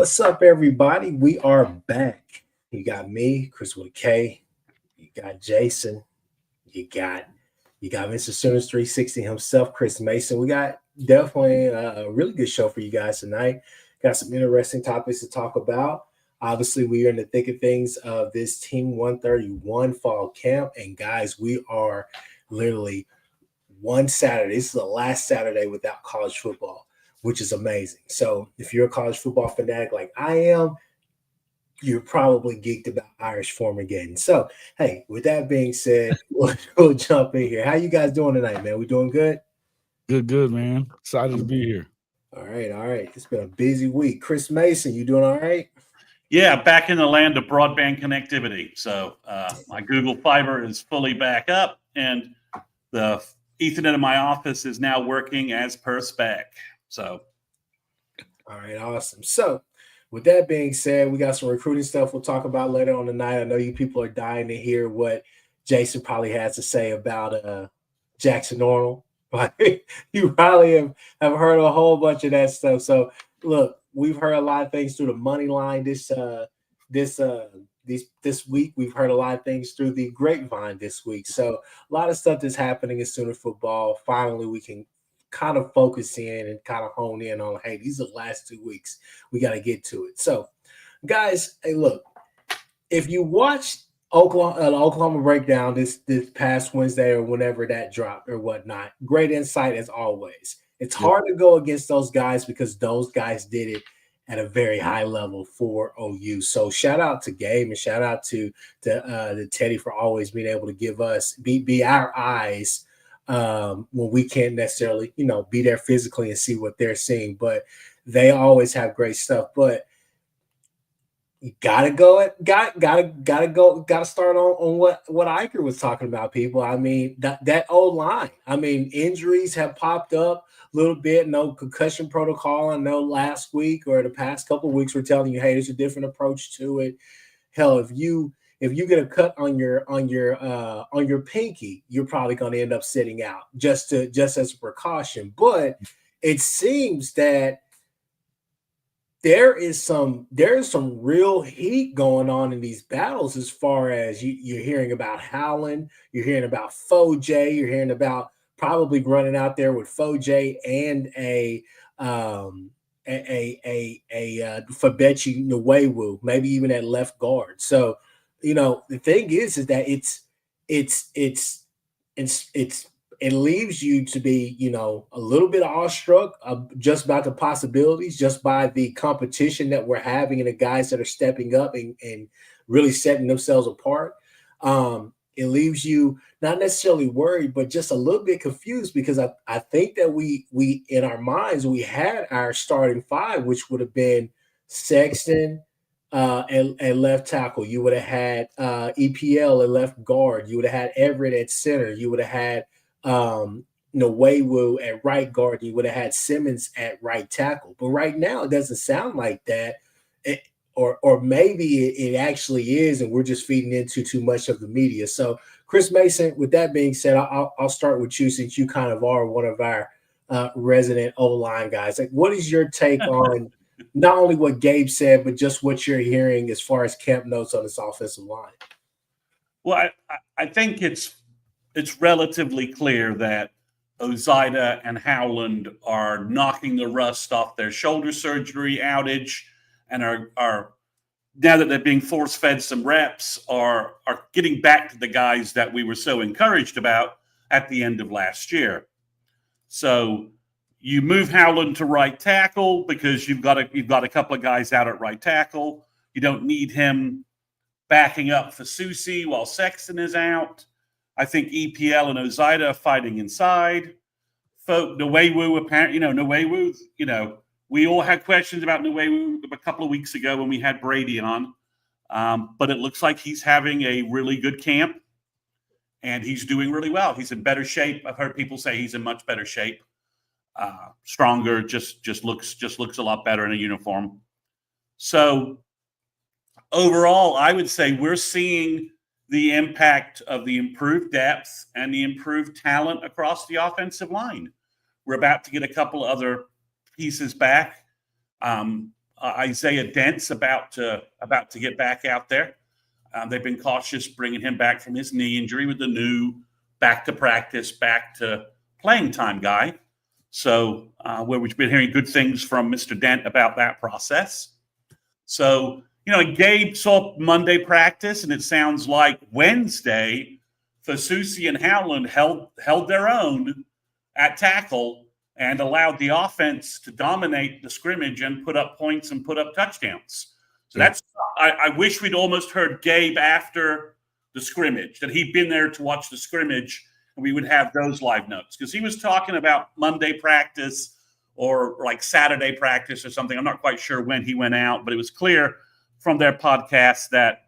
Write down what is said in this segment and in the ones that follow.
What's up, everybody? We are back. You got me, Chris with a K. You got Jason. You got you got Mr. Simmons 360 himself, Chris Mason. We got definitely a really good show for you guys tonight. Got some interesting topics to talk about. Obviously, we are in the thick of things of this Team 131 fall camp, and guys, we are literally one Saturday. This is the last Saturday without college football, which is amazing. So if you're a college football fanatic like I am, you're probably geeked about Irish Formageddon. So, hey, with that being said, we'll jump in here. How you guys doing tonight, man? We doing good? Good, man. Excited to be here. All right, all right. It's been a busy week. Chris Mason, you doing all right? Yeah, back in the land of broadband connectivity. So my Google Fiber is fully back up, and the Ethernet in my office is now working as per spec. So, all right, awesome. So, with that being said, we got some recruiting stuff we'll talk about later on tonight. I know you people are dying to hear what Jason probably has to say about Jackson Arnold. You probably have heard a whole bunch of that stuff. So look, we've heard a lot of things through the money line this week. We've heard a lot of things through the grapevine this week. So a lot of stuff that's happening in Sooner football. Finally, we can kind of focus in and kind of hone in on, hey, these are the last 2 weeks. We got to get to it. So, guys, hey, look, if you watch Oklahoma breakdown this past Wednesday or whenever that dropped or whatnot, great insight as always. It's hard to go against those guys because those guys did it at a very high level for OU. So shout out to Gabe and shout out to Teddy for always being able to give us be our eyes when we can't necessarily be there physically and see what they're seeing. But they always have great stuff. But you gotta start on what Iker was talking about, people. I mean, that old line. I mean, injuries have popped up a little bit. No concussion protocol. I know last week or the past couple of weeks we're telling you, hey, there's a different approach to it. Hell, if you get a cut on your pinky, you're probably going to end up sitting out just as a precaution. But it seems that there is some real heat going on in these battles as far as you're hearing about Howland, you're hearing about Foj, you're hearing about probably running out there with Foj and a Fabechi Nwewu, maybe even at left guard. So, the thing is that it leaves you to be, a little bit awestruck just by the possibilities, just by the competition that we're having and the guys that are stepping up and really setting themselves apart. It leaves you not necessarily worried, but just a little bit confused because I think that we in our minds, we had our starting five, which would have been Sexton at left tackle. You would have had EPL at left guard. You would have had Everett at center. You would have had Nwewu at right guard. You would have had Simmons at right tackle. But right now, it doesn't sound like that. Or maybe it actually is, and we're just feeding into too much of the media. So, Chris Mason, with that being said, I'll start with you since you kind of are one of our resident O-line guys. Like, what is your take on not only what Gabe said, but just what you're hearing as far as camp notes on this offensive line? Well, I think it's relatively clear that Ozida and Howland are knocking the rust off their shoulder surgery outage and are now that they're being force-fed some reps, are getting back to the guys that we were so encouraged about at the end of last year. So you move Howland to right tackle because you've got a couple of guys out at right tackle. You don't need him backing up for Susi while Sexton is out. I think EPL and Ozida are fighting inside. Nwewu, apparently, Nwewu, we all had questions about Nwewu a couple of weeks ago when we had Brady on. But it looks like he's having a really good camp and he's doing really well. He's in better shape. I've heard people say he's in much better shape. Stronger, just looks a lot better in a uniform. So overall, I would say we're seeing the impact of the improved depth and the improved talent across the offensive line. We're about to get a couple other pieces back. Isaiah Dent's about to get back out there. They've been cautious bringing him back from his knee injury with the new back to practice, back to playing time guy. So where we've been hearing good things from Mr. Dent about that process. So, Gabe saw Monday practice, and it sounds like Wednesday, Fasusi and Howland held their own at tackle and allowed the offense to dominate the scrimmage and put up points and put up touchdowns. So I wish we'd almost heard Gabe after the scrimmage, that he'd been there to watch the scrimmage, and we would have those live notes, because he was talking about Monday practice or like Saturday practice or something. I'm not quite sure when he went out, but it was clear from their podcast that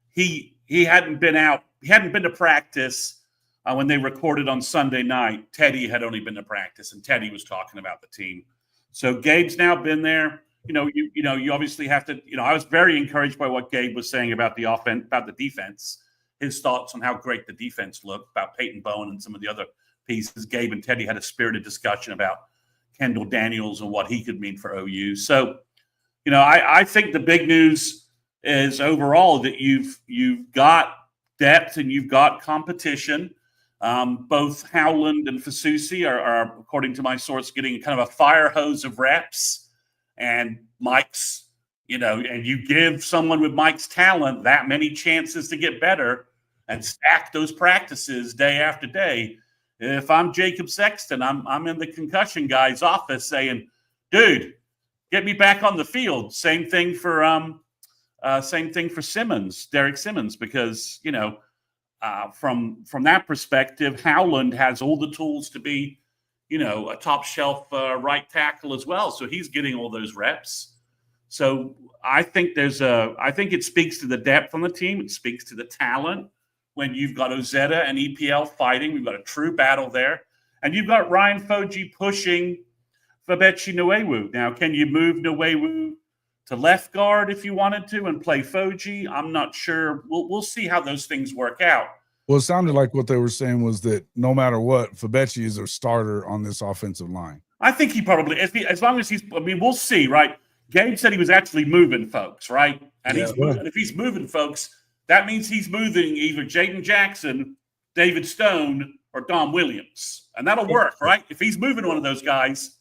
he hadn't been out. He hadn't been to practice when they recorded on Sunday night. Teddy had only been to practice, and Teddy was talking about the team. So Gabe's now been there. You obviously have to. I was very encouraged by what Gabe was saying about the offense, about the defense. His thoughts on how great the defense looked, about Peyton Bowen and some of the other pieces. Gabe and Teddy had a spirited discussion about Kendall Daniels and what he could mean for OU. So, I think the big news is overall that you've got depth and you've got competition. Both Howland and Fasusi are, according to my source, getting kind of a fire hose of reps. And Mike's, and you give someone with Mike's talent that many chances to get better and stack those practices day after day. If I'm Jacob Sexton, I'm in the concussion guy's office saying, dude, get me back on the field. Same thing for Simmons, Derek Simmons, because, from that perspective, Howland has all the tools to be, a top shelf right tackle as well. So he's getting all those reps. So I think it speaks to the depth on the team. It speaks to the talent. When you've got Ozetta and EPL fighting, we've got a true battle there. And you've got Ryan Foji pushing Fabechi Nwewu. Now, can you move Nwewu to left guard if you wanted to and play Foji? I'm not sure. We'll see how those things work out. Well, it sounded like what they were saying was that no matter what, Fabechi is a starter on this offensive line. I think he probably, as long as we'll see, right? Gabe said he was actually moving folks, right? And if he's moving folks, that means he's moving either Jaden Jackson, David Stone, or Dom Williams. And that'll work, right? If he's moving one of those guys,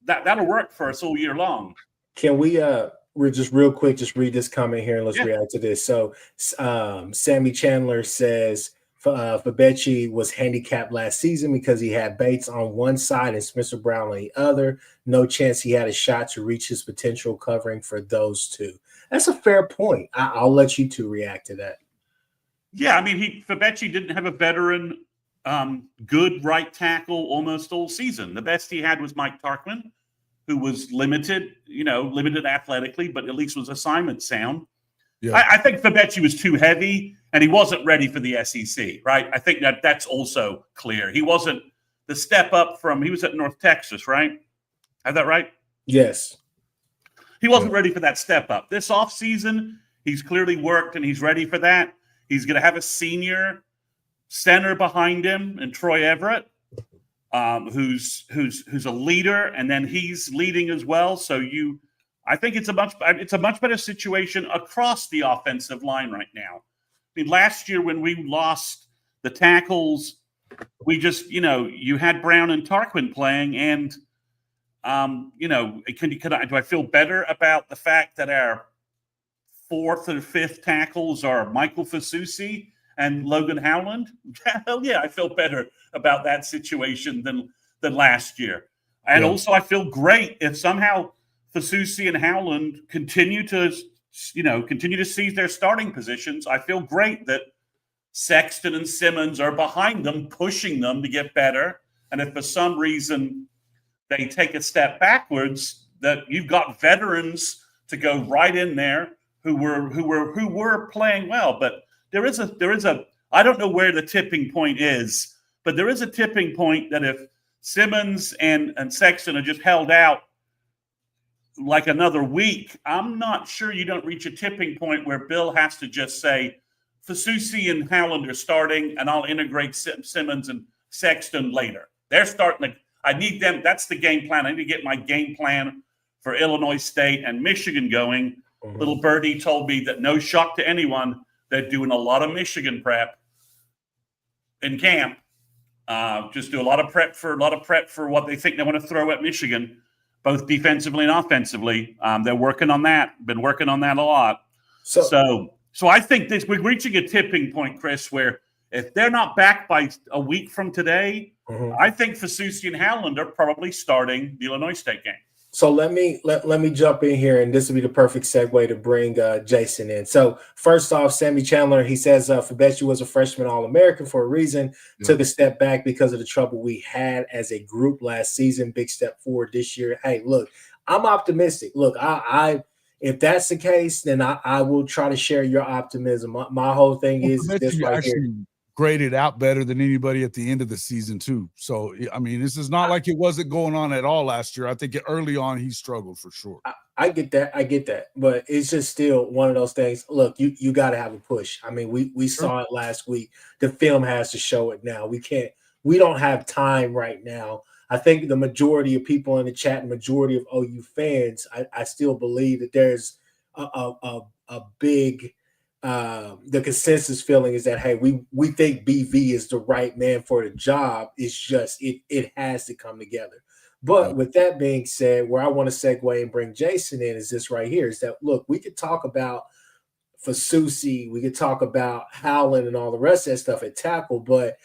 that'll work for us all year long. Can we're just real quick, just read this comment here and let's react to this. So Sammy Chandler says, Fabechi was handicapped last season because he had Bates on one side and Spencer Brown on the other. No chance he had a shot to reach his potential covering for those two. That's a fair point. I'll let you two react to that. Yeah, I mean, Fabechi didn't have a veteran good right tackle almost all season. The best he had was Mike Tarkman, who was limited athletically, but at least was assignment sound. Yeah. I think Fabechi was too heavy, and he wasn't ready for the SEC, right? I think that's also clear. He wasn't the step up he was at North Texas, right? Have that right? Yes. He wasn't ready for that step up. This offseason, he's clearly worked, and he's ready for that. He's going to have a senior center behind him, and Troy Everett, who's a leader, and then he's leading as well. So I think it's a much better situation across the offensive line right now. I mean, last year when we lost the tackles, we just, you had Brown and Tarquin playing, and do I feel better about the fact that our fourth and fifth tackles are Michael Fasusi and Logan Howland? Hell yeah, I feel better about that situation than last year. And also, I feel great if somehow Fasusi and Howland continue to seize their starting positions. I feel great that Sexton and Simmons are behind them, pushing them to get better. And if for some reason they take a step backwards, that you've got veterans to go right in there who were playing well. But there is a I don't know where the tipping point is, but there is a tipping point that if Simmons and Sexton are just held out like another week, I'm not sure you don't reach a tipping point where Bill has to just say, Fasusi and Howland are starting, and I'll integrate Simmons and Sexton later. They're starting. I need them. That's the game plan. I need to get my game plan for Illinois State and Michigan going. Mhm. Little birdie told me that no shock to anyone, they're doing a lot of Michigan prep in camp. Just do a lot of prep for what they think they want to throw at Michigan, both defensively and offensively. They're working on that. Been working on that a lot. So I think we're reaching a tipping point, Chris, where if they're not back by a week from today, I think Fasusi and Howland are probably starting the Illinois State game. So let me jump in here, and this will be the perfect segue to bring Jason in. So first off, Sammy Chandler, he says Fabechi was a freshman All-American for a reason, took a step back because of the trouble we had as a group last season, big step forward this year. Hey, look, I'm optimistic. Look, I if that's the case, then I will try to share your optimism. My whole thing is this right here. Graded out better than anybody at the end of the season too. So I mean, this is not like it wasn't going on at all last year. I think early on he struggled for sure. I get that, but it's just still one of those things. Look, you got to have a push. I mean, we saw it last week. The film has to show it now. We don't have time right now. I think the majority of people in the chat, majority of OU fans, I still believe that there's a big the consensus feeling is that, hey, we think BV is the right man for the job. It's just it has to come together. But with that being said, where I want to segue and bring Jason in is this right here, is that, look, we could talk about Fasusi, we could talk about Howland and all the rest of that stuff at tackle, but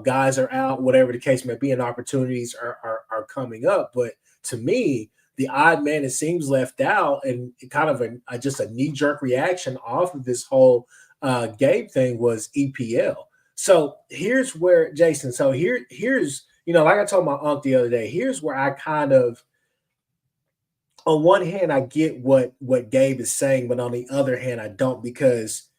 guys are out, whatever the case may be, and opportunities are coming up. But to me, the odd man, it seems, left out, and kind of just a knee-jerk reaction off of this whole Gabe thing was EPL. So here's where, Jason, so here's, like I told my uncle the other day, here's where I kind of, on one hand, I get what Gabe is saying, but on the other hand, I don't, because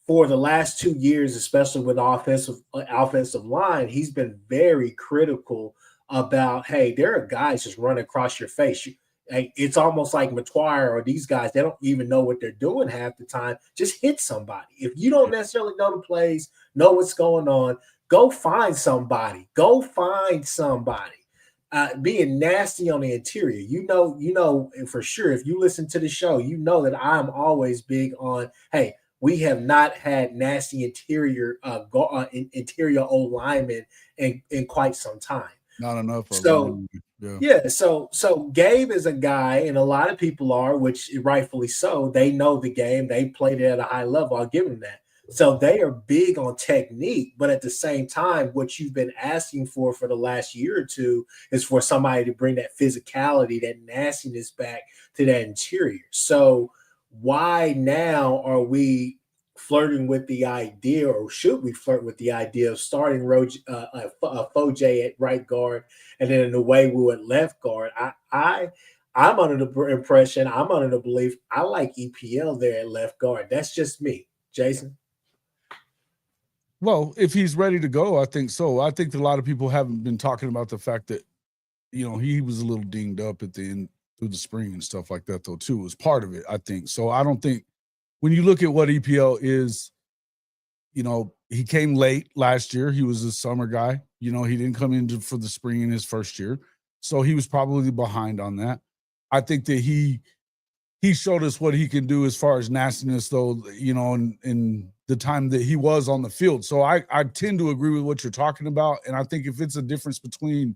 for the last 2 years, especially with offensive line, he's been very critical about, hey, there are guys just running across your face. It's almost like McGuire or these guys, they don't even know what they're doing half the time. Just hit somebody. If you don't necessarily know the plays, know what's going on, go find somebody. Go find somebody. Being nasty on the interior. You know for sure, if you listen to the show, you know that I'm always big on, hey, we have not had nasty interior old linemen in quite some time. Not enough. So so Gabe is a guy, and a lot of people are, which rightfully so. They know the game. They played it at a high level. I'll give them that. So they are big on technique, but at the same time, what you've been asking for the last year or two is for somebody to bring that physicality, that nastiness back to that interior. So why now are we flirting with the idea, or should we flirt with the idea of starting Foj at right guard and then Nwewu at left guard? I'm under the impression, I'm under the belief, I like EPL there at left guard. That's just me. Jason? Well, if he's ready to go, I think so. I think that a lot of people haven't been talking about the fact that, he was a little dinged up at the end through the spring and stuff like that, though, too. It was part of it, I think. So I don't think, when you look at what EPL is, he came late last year. He was a summer guy. He didn't come in for the spring in his first year. So he was probably behind on that. I think that he showed us what he can do as far as nastiness, though, in the time that he was on the field. So I tend to agree with what you're talking about. And I think if it's a difference between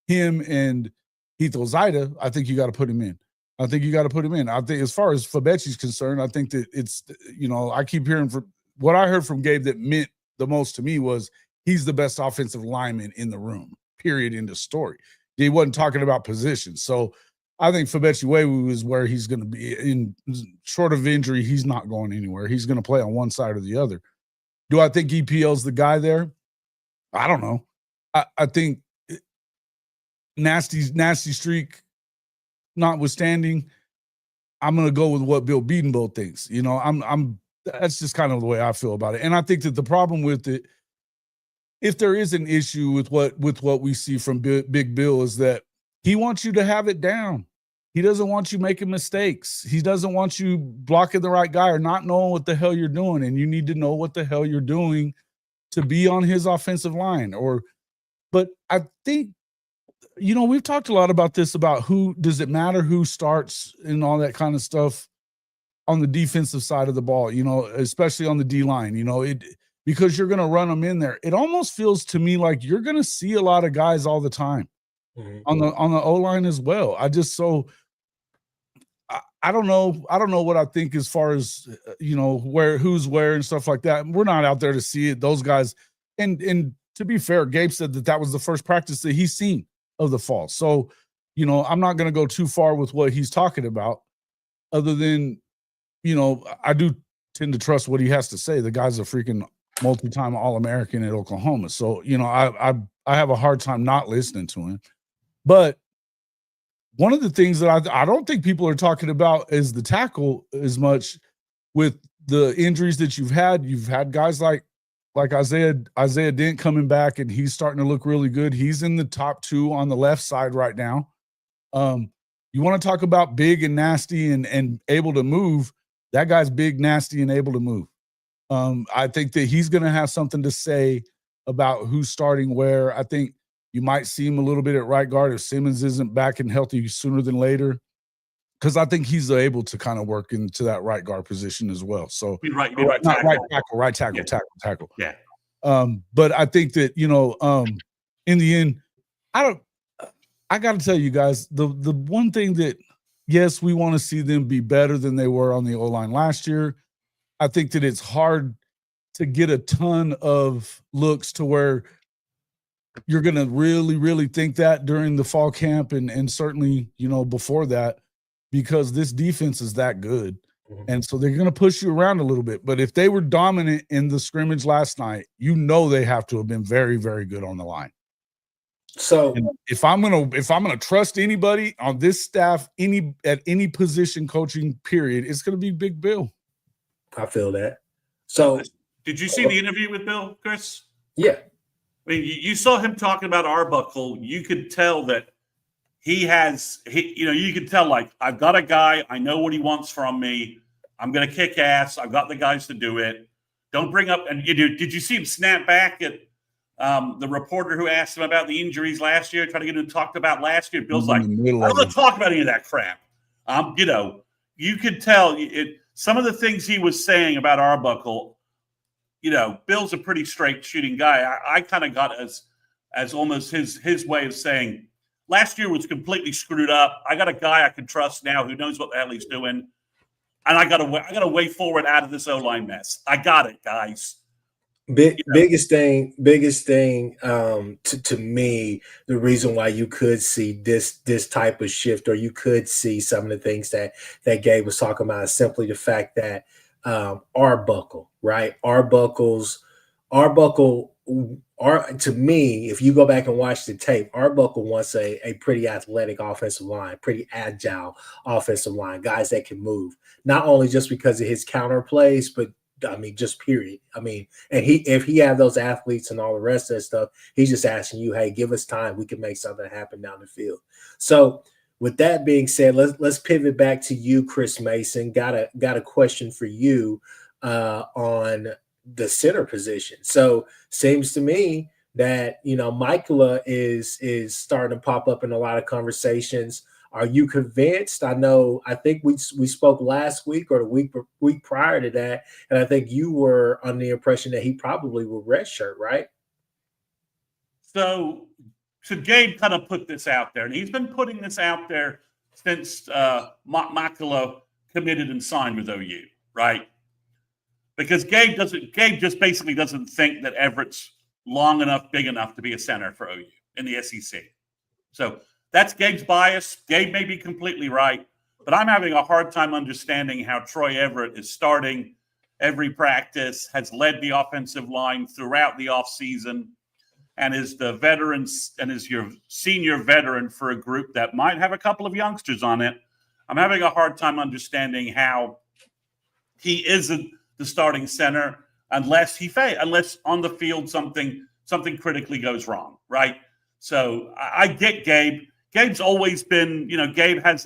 him and Heath Ozida, I think you got to put him in. I think as far as Fabechi's concerned, I think that it's, I keep hearing from what I heard from Gabe that meant the most to me was he's the best offensive lineman in the room, period, in the story. He wasn't talking about position. So I think Fabechi Nwewu is where he's going to be. In short of injury, he's not going anywhere. He's going to play on one side or the other. Do I think EPL's the guy there? I don't know. I think nasty streak notwithstanding, I'm going to go with what Bill Bedenbow thinks. That's just kind of the way I feel about it. And I think that the problem with it, if there is an issue with what we see from Big Bill, is that he wants you to have it down. He doesn't want you making mistakes. He doesn't want you blocking the right guy or not knowing what the hell you're doing. And you need to know what the hell you're doing to be on his offensive line. But I think we've talked a lot about this, about who does it matter who starts and all that kind of stuff on the defensive side of the ball, especially on the D line, because you're going to run them in there. It almost feels to me like you're going to see a lot of guys all the time on the O line as well. I don't know. I don't know what I think as far as, who's where and stuff like that. We're not out there to see it. Those guys. And to be fair, Gabe said that was the first practice that he's seen of the fall. So, I'm not going to go too far with what he's talking about, other than, I do tend to trust what he has to say. The guy's a freaking multi-time All-American at Oklahoma. So, I have a hard time not listening to him. But one of the things that I don't think people are talking about is the tackle as much with the injuries that you've had. You've had guys like Isaiah Dent coming back, and he's starting to look really good. He's in the top 2 on the left side right now. You want to talk about big and nasty and able to move. That guy's big, nasty, and able to move. I think that he's going to have something to say about who's starting where. I think you might see him a little bit at right guard if Simmons isn't back and healthy sooner than later, because I think he's able to kind of work into that right guard position as well. So right tackle. Yeah. But I think that, in the end, I got to tell you guys, the one thing that, yes, we want to see them be better than they were on the O-line last year. I think that it's hard to get a ton of looks to where you're going to really, really think that during the fall camp and certainly, before that, because this defense is that good. And so they're going to push you around a little bit. But if they were dominant in the scrimmage last night, they have to have been very, very good on the line. So if I'm gonna trust anybody on this staff, at any position coaching period, it's gonna be Big Bill. I feel that. So did you see the interview with Bill, Chris? Yeah. I mean, you saw him talking about Arbuckle. You could tell that you could tell, like, I've got a guy, I know what he wants from me. I'm gonna kick ass. I've got the guys to do it. Don't bring up, and did you see him snap back at the reporter who asked him about the injuries last year, trying to get him to talk about last year? Bill's like, I don't want to talk about any of that crap. You could tell some of the things he was saying about Arbuckle. Bill's a pretty straight shooting guy. I kind of got as almost his way of saying, last year was completely screwed up. I got a guy I can trust now who knows what the hell he's doing, and I got a way forward out of this O-line mess. I got it, guys. Biggest thing to me, the reason why you could see this type of shift, or you could see some of the things that Gabe was talking about, is simply the fact that Arbuckle, right? Arbuckle, to me, if you go back and watch the tape, Arbuckle wants a pretty athletic offensive line, pretty agile offensive line, guys that can move, not only just because of his counter plays, but just period. And if he had those athletes and all the rest of that stuff, he's just asking you, hey, give us time. We can make something happen down the field. So with that being said, let's pivot back to you, Chris Mason. Got a question for you on the center position. So seems to me that, Michaela is starting to pop up in a lot of conversations. Are you convinced? I think we spoke last week or the week prior to that, and I think you were under the impression that he probably will redshirt, right? So Gabe kind of put this out there, and he's been putting this out there since Makala committed and signed with OU, right? Because Gabe just basically doesn't think that Everett's long enough, big enough to be a center for OU in the SEC. So that's Gabe's bias. Gabe may be completely right, but I'm having a hard time understanding how Troy Everett is starting every practice, has led the offensive line throughout the offseason, and is the veterans and is your senior veteran for a group that might have a couple of youngsters on it. I'm having a hard time understanding how he isn't the starting center unless on the field something critically goes wrong, right? So I get Gabe. Gabe's always been, Gabe has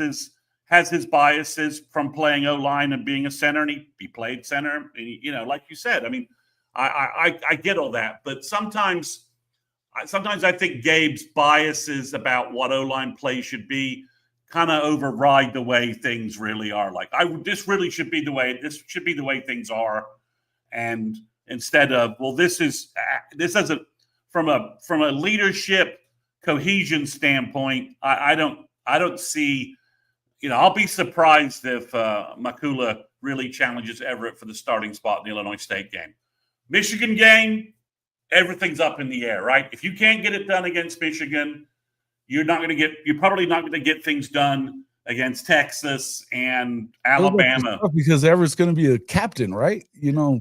his biases from playing O-line and being a center, and he played center. And like you said, I get all that, but sometimes sometimes I think Gabe's biases about what O-line play should be kind of override the way things really are. Like, this should be the way things are, and instead of, well, this doesn't, from a leadership cohesion standpoint, I don't see. I'll be surprised if Makula really challenges Everett for the starting spot in the Illinois State game. Michigan game, everything's up in the air, right? If you can't get it done against Michigan, you're probably not going to get things done against Texas and Alabama. Because Everett's going to be a captain, right? Yeah,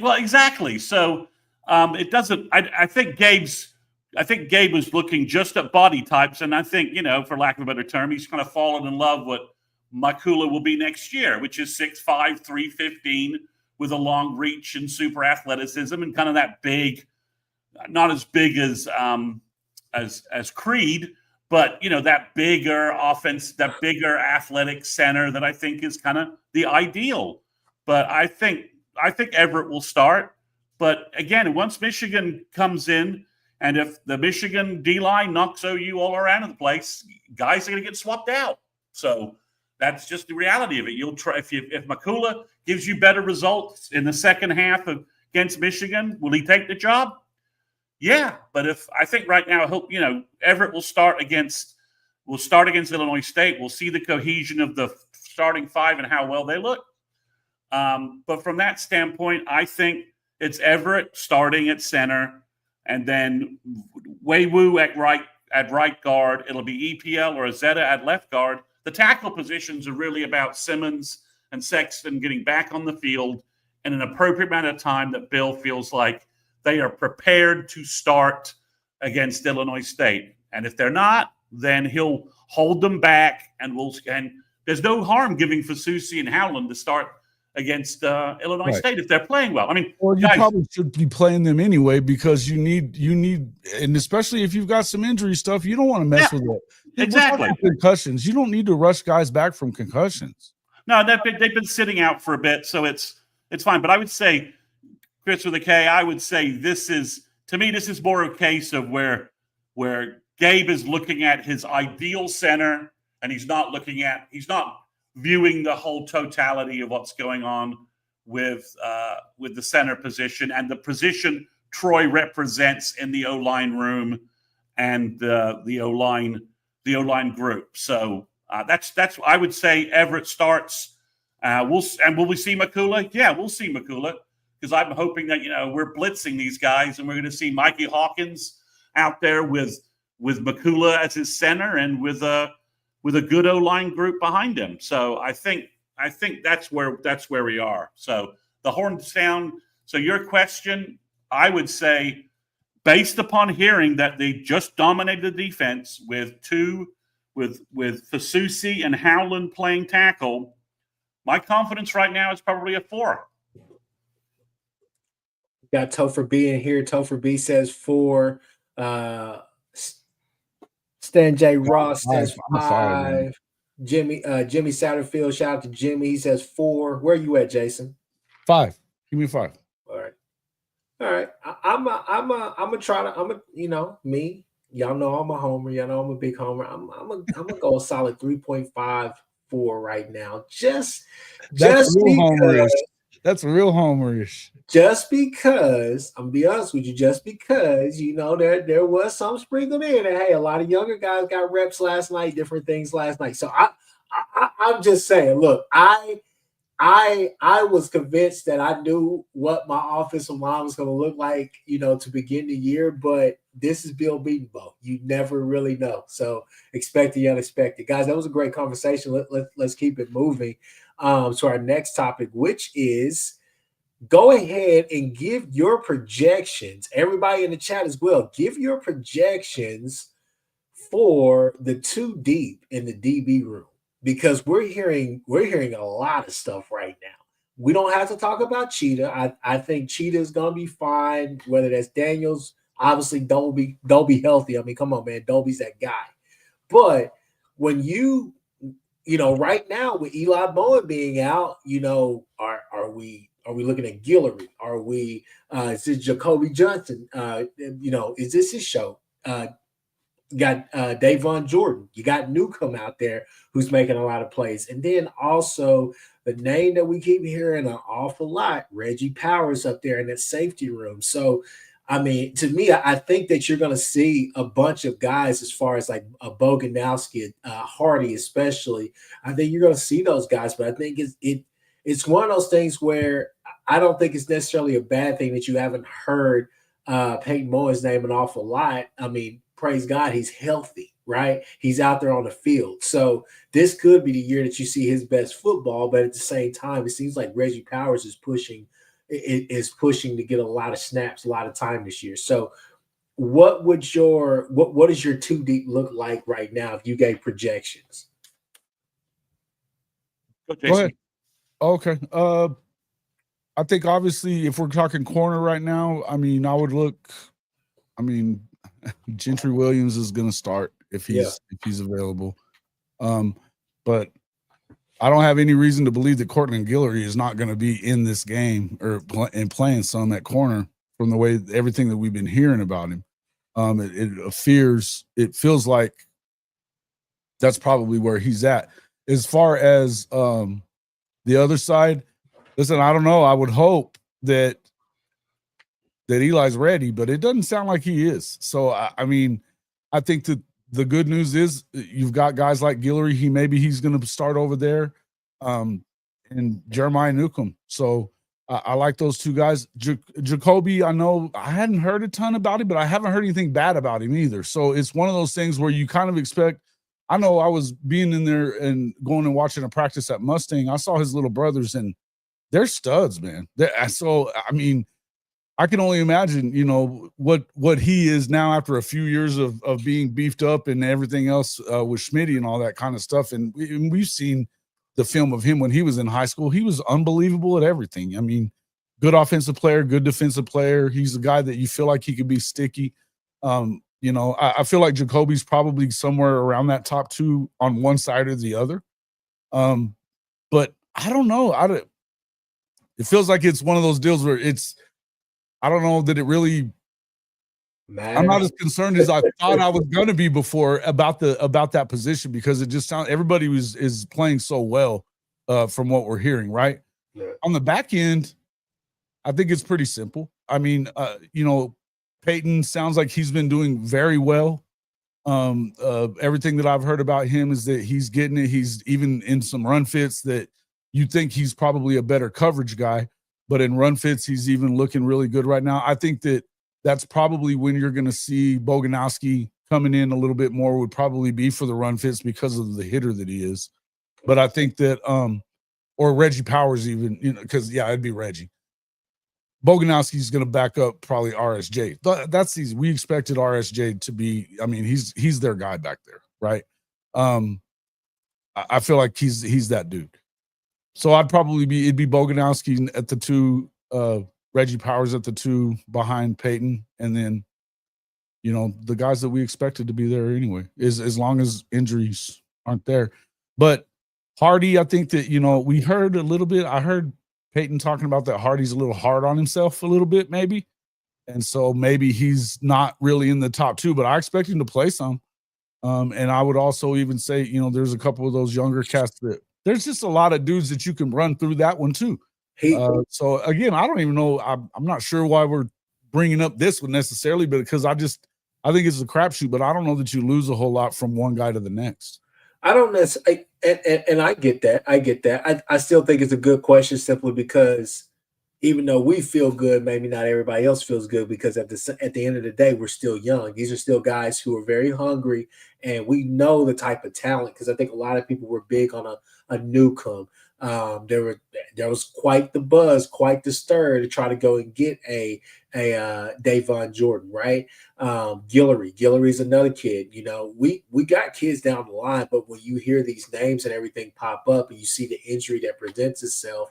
well, exactly. So it doesn't. I think Gabe was looking just at body types, and I think, for lack of a better term, he's kind of fallen in love with what Makula will be next year, which is 6'5", 315, with a long reach and super athleticism, and kind of that big, not as big as Creed, but that bigger offense, that bigger athletic center that I think is kind of the ideal. But I think Everett will start. But again, once Michigan comes in, and if the Michigan D-line knocks OU all around the place, guys are going to get swapped out. So that's just the reality of it. You'll try if Makula gives you better results in the second half against Michigan, will he take the job? Yeah, but I think right now, Everett will start against Illinois State. We'll see the cohesion of the starting five and how well they look. But from that standpoint, I think it's Everett starting at center, and then Weiwu at right guard. It'll be EPL or Azetta at left guard. The tackle positions are really about Simmons and Sexton getting back on the field in an appropriate amount of time that Bill feels like they are prepared to start against Illinois State. And if they're not, then he'll hold them back, and there's no harm giving Fasusi and Howland to start against Illinois State if they're playing well. I mean, or you probably should be playing them anyway, because you need, and especially if you've got some injury stuff, you don't want to mess with it. Exactly. Concussions. You don't need to rush guys back from concussions. No, they've been sitting out for a bit, so it's fine. But I would say, Chris with a K, I would say this is more a case of where Gabe is looking at his ideal center, and he's not viewing the whole totality of what's going on with the center position and the position Troy represents in the O-line room and the O-line group. So that's I would say Everett starts. Will we see Makula? Yeah, we'll see Makula, because I'm hoping that we're blitzing these guys, and we're going to see Mikey Hawkins out there with Makula as his center and with a good O-line group behind him. So I think that's where we are. So the horns down. So your question, I would say, based upon hearing that they just dominated the defense with Fasusi and Howland playing tackle, my confidence right now is probably a 4. Got Topher B in here. Topher B says 4. Stan J. Ross says 5. Jimmy Satterfield, shout out to Jimmy. He says 4. Where you at, Jason? 5. Give me 5. All right. I'm gonna try to. Me. Y'all know I'm a homer. Y'all know I'm a big homer. I'm gonna go a solid 3.54 right now. Just because. Homerish. That's real homerish. Just because, I'm gonna be honest with you, just because there was some sprinkled in, and hey, a lot of younger guys got reps last night, different things last night. So I'm just saying, look, I was convinced that I knew what my offensive line was going to look like, to begin the year, but this is Bill Beatenbow. You never really know. So expect the unexpected. Guys, that was a great conversation. Let's keep it moving to our next topic, which is go ahead and give your projections. Everybody in the chat as well, give your projections for the 2 deep in the DB room, because we're hearing a lot of stuff right now. We don't have to talk about Cheetah. I think Cheetah is gonna be fine. Whether that's Daniels, obviously Dolby healthy. I mean, come on, man, Dolby's that guy. But when right now with Eli Bowen being out, are Are we looking at Guillory? Are we is this Jacoby Johnson? Is this his show? You got Davon Jordan. You got Newcomb out there who's making a lot of plays. And then also the name that we keep hearing an awful lot, Reggie Powers up there in that safety room. So, I mean, to me, I think that you're going to see a bunch of guys as far as like a Boganowski, Hardy especially. I think you're going to see those guys, but I think it's one of those things where I don't think it's necessarily a bad thing that you haven't heard Peyton Bowen's name an awful lot. I mean, praise God, he's healthy, right? He's out there on the field. So this could be the year that you see his best football, but at the same time, it seems like Reggie Powers is pushing to get a lot of snaps, a lot of time this year. So what does your two deep look like right now if you gave projections? Go ahead. Okay. I think obviously if we're talking corner right now, I mean, Gentry Williams is going to start if he's available. But I don't have any reason to believe that Cortland Guillory is not going to be in this game and playing some at corner from the way everything that we've been hearing about him. It feels like that's probably where he's at. As far as the other side, listen, I don't know. I would hope that Eli's ready, but it doesn't sound like he is. So, I mean, I think that the good news is you've got guys like Guillory. He's going to start over there, and Jeremiah Newcomb. So I like those two guys. Jacoby, I know I hadn't heard a ton about him, but I haven't heard anything bad about him either. So it's one of those things where you kind of expect. I know I was being in there and going and watching a practice at Mustang. I saw his little brothers, and they're studs, man. So, I mean, I can only imagine, what he is now after a few years of being beefed up and everything else with Schmitty and all that kind of stuff. And we've seen the film of him when he was in high school. He was unbelievable at everything. I mean, good offensive player, good defensive player. He's a guy that you feel like he could be sticky. I feel like Jacoby's probably somewhere around that top two on one side or the other. But I don't know. It feels like it's one of those deals where I don't know that it really matters. I'm not as concerned as I thought I was going to be before about that position, because it just sounds everybody is playing so well from what we're hearing, right? Yeah. On the back end, I think it's pretty simple. I mean, Peyton sounds like he's been doing very well. Everything that I've heard about him is that he's getting it. He's even in some run fits that you think he's probably a better coverage guy, but in run fits, he's even looking really good right now. I think that's probably when you're going to see Boganowski coming in a little bit more, would probably be for the run fits because of the hitter that he is. But I think that, or Reggie Powers even, because it'd be Reggie. Boganowski's going to back up probably RSJ. That's easy. We expected RSJ to be. I mean, he's their guy back there, right? I feel like he's that dude. So it'd be Boganowski at the two, Reggie Powers at the two behind Peyton, and then the guys that we expected to be there anyway, as long as injuries aren't there. But Hardy, I think that we heard a little bit. I heard Peyton talking about that Hardy's a little hard on himself a little bit, maybe. And so maybe he's not really in the top two, but I expect him to play some. And I would also even say, there's a couple of those younger cats that there's just a lot of dudes that you can run through that one too. So again, I don't even know. I'm not sure why we're bringing up this one necessarily, but because I think it's a crapshoot, but I don't know that you lose a whole lot from one guy to the next. I don't necessarily, and I get that. I still think it's a good question simply because even though we feel good, maybe not everybody else feels good, because at the end of the day, we're still young. These are still guys who are very hungry, and we know the type of talent, because I think a lot of people were big on a Newcomb. There was quite the buzz, quite the stir to try to go and get a Davon Jordan, right? Guillory's another kid. We got kids down the line, but when you hear these names and everything pop up, and you see the injury that presents itself,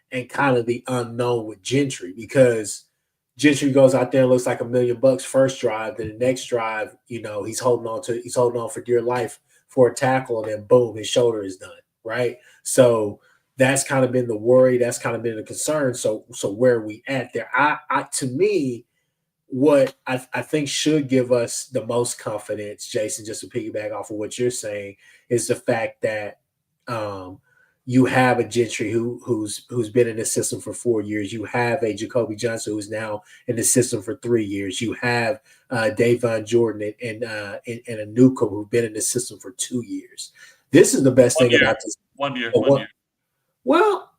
and kind of the unknown with Gentry, because Gentry goes out there and looks like $1 million first drive, then the next drive, he's holding on for dear life for a tackle, and then boom, his shoulder is done, right? So that's kind of been the worry. That's kind of been the concern. So where are we at there? I to me, what I think should give us the most confidence, Jason, just to piggyback off of what you're saying, is the fact that you have a Gentry who's been in the system for 4 years. You have a Jacoby Johnson who's now in the system for 3 years. You have Davon Jordan and a Newcomb who've been in the system for 2 years. This is the best thing about this. 1 year. Oh, 1 year. Well,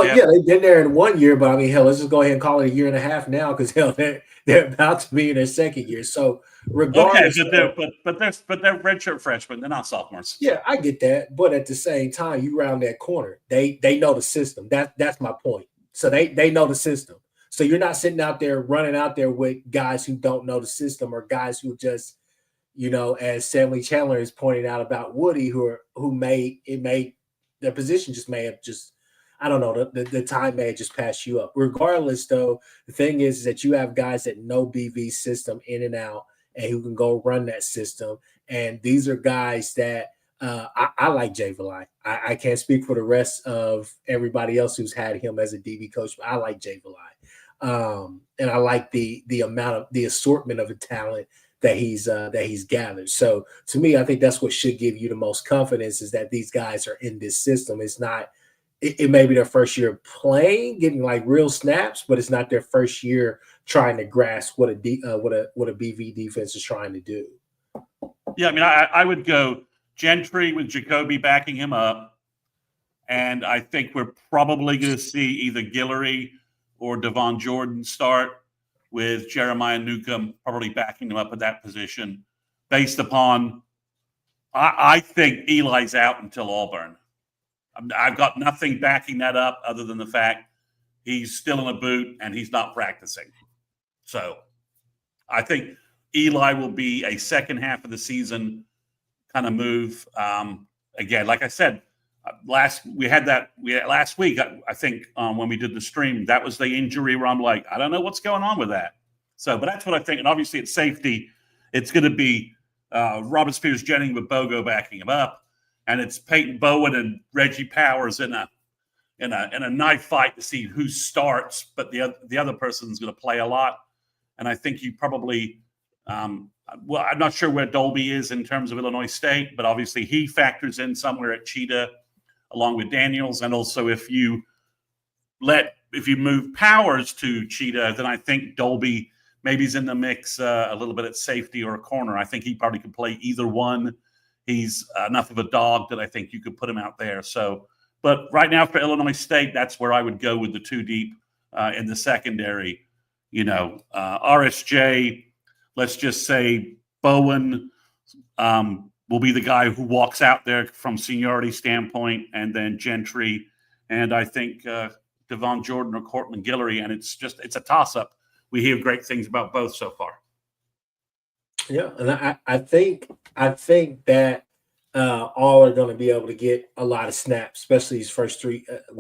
Yeah. yeah, they've been there in 1 year, but I mean, hell, let's just go ahead and call it a year and a half now because hell, they're about to be in their second year. So regardless, Okay, but they're redshirt freshmen. They're not sophomores. yeah, I get that, but at the same time, you round that corner. They know the system. That's my point. So they know the system. So you're not sitting out there running out there with guys who don't know the system or guys who just, as Stanley Chandler is pointing out about Woody, who their position just may have just, I don't know, the time may have just passed you up. Regardless, though, the thing is that you have guys that know BV's system in and out and who can go run that system. And these are guys that I like Jay Valai. I can't speak for the rest of everybody else who's had him as a DB coach, but I like Jay Valai. And I like the amount of the assortment of the talent that he's gathered. So to me, I think that's what should give you the most confidence is that these guys are in this system. It's not. It may be their first year playing, getting like real snaps, but it's not their first year trying to grasp what a BV defense is trying to do. Yeah, I mean, I would go Gentry with Jacoby backing him up, and I think we're probably going to see either Guillory or Devon Jordan start with Jeremiah Newcomb probably backing him up at that position, based upon I think Eli's out until Auburn. I've got nothing backing that up other than the fact he's still in a boot and he's not practicing. So I think Eli will be a second half of the season kind of move. Again, like I said, last week, I think when we did the stream, that was the injury where I'm like, I don't know what's going on with that. So, but that's what I think. And obviously at safety, it's going to be Robert Spears-Jennings with Bogo backing him up. And it's Peyton Bowen and Reggie Powers in a knife fight to see who starts, but the other person's going to play a lot. And I think you probably, I'm not sure where Dolby is in terms of Illinois State, but obviously he factors in somewhere at Cheetah along with Daniels. And also if you move Powers to Cheetah, then I think Dolby maybe is in the mix a little bit at safety or a corner. I think he probably could play either one. He's enough of a dog that I think you could put him out there. So, but right now for Illinois State, that's where I would go with the two deep in the secondary. RSJ, let's just say Bowen will be the guy who walks out there from seniority standpoint, and then Gentry, and I think Devon Jordan or Cortland Guillory, and it's a toss-up. We hear great things about both so far. Yeah, and I think that all are going to be able to get a lot of snaps, especially these first three. At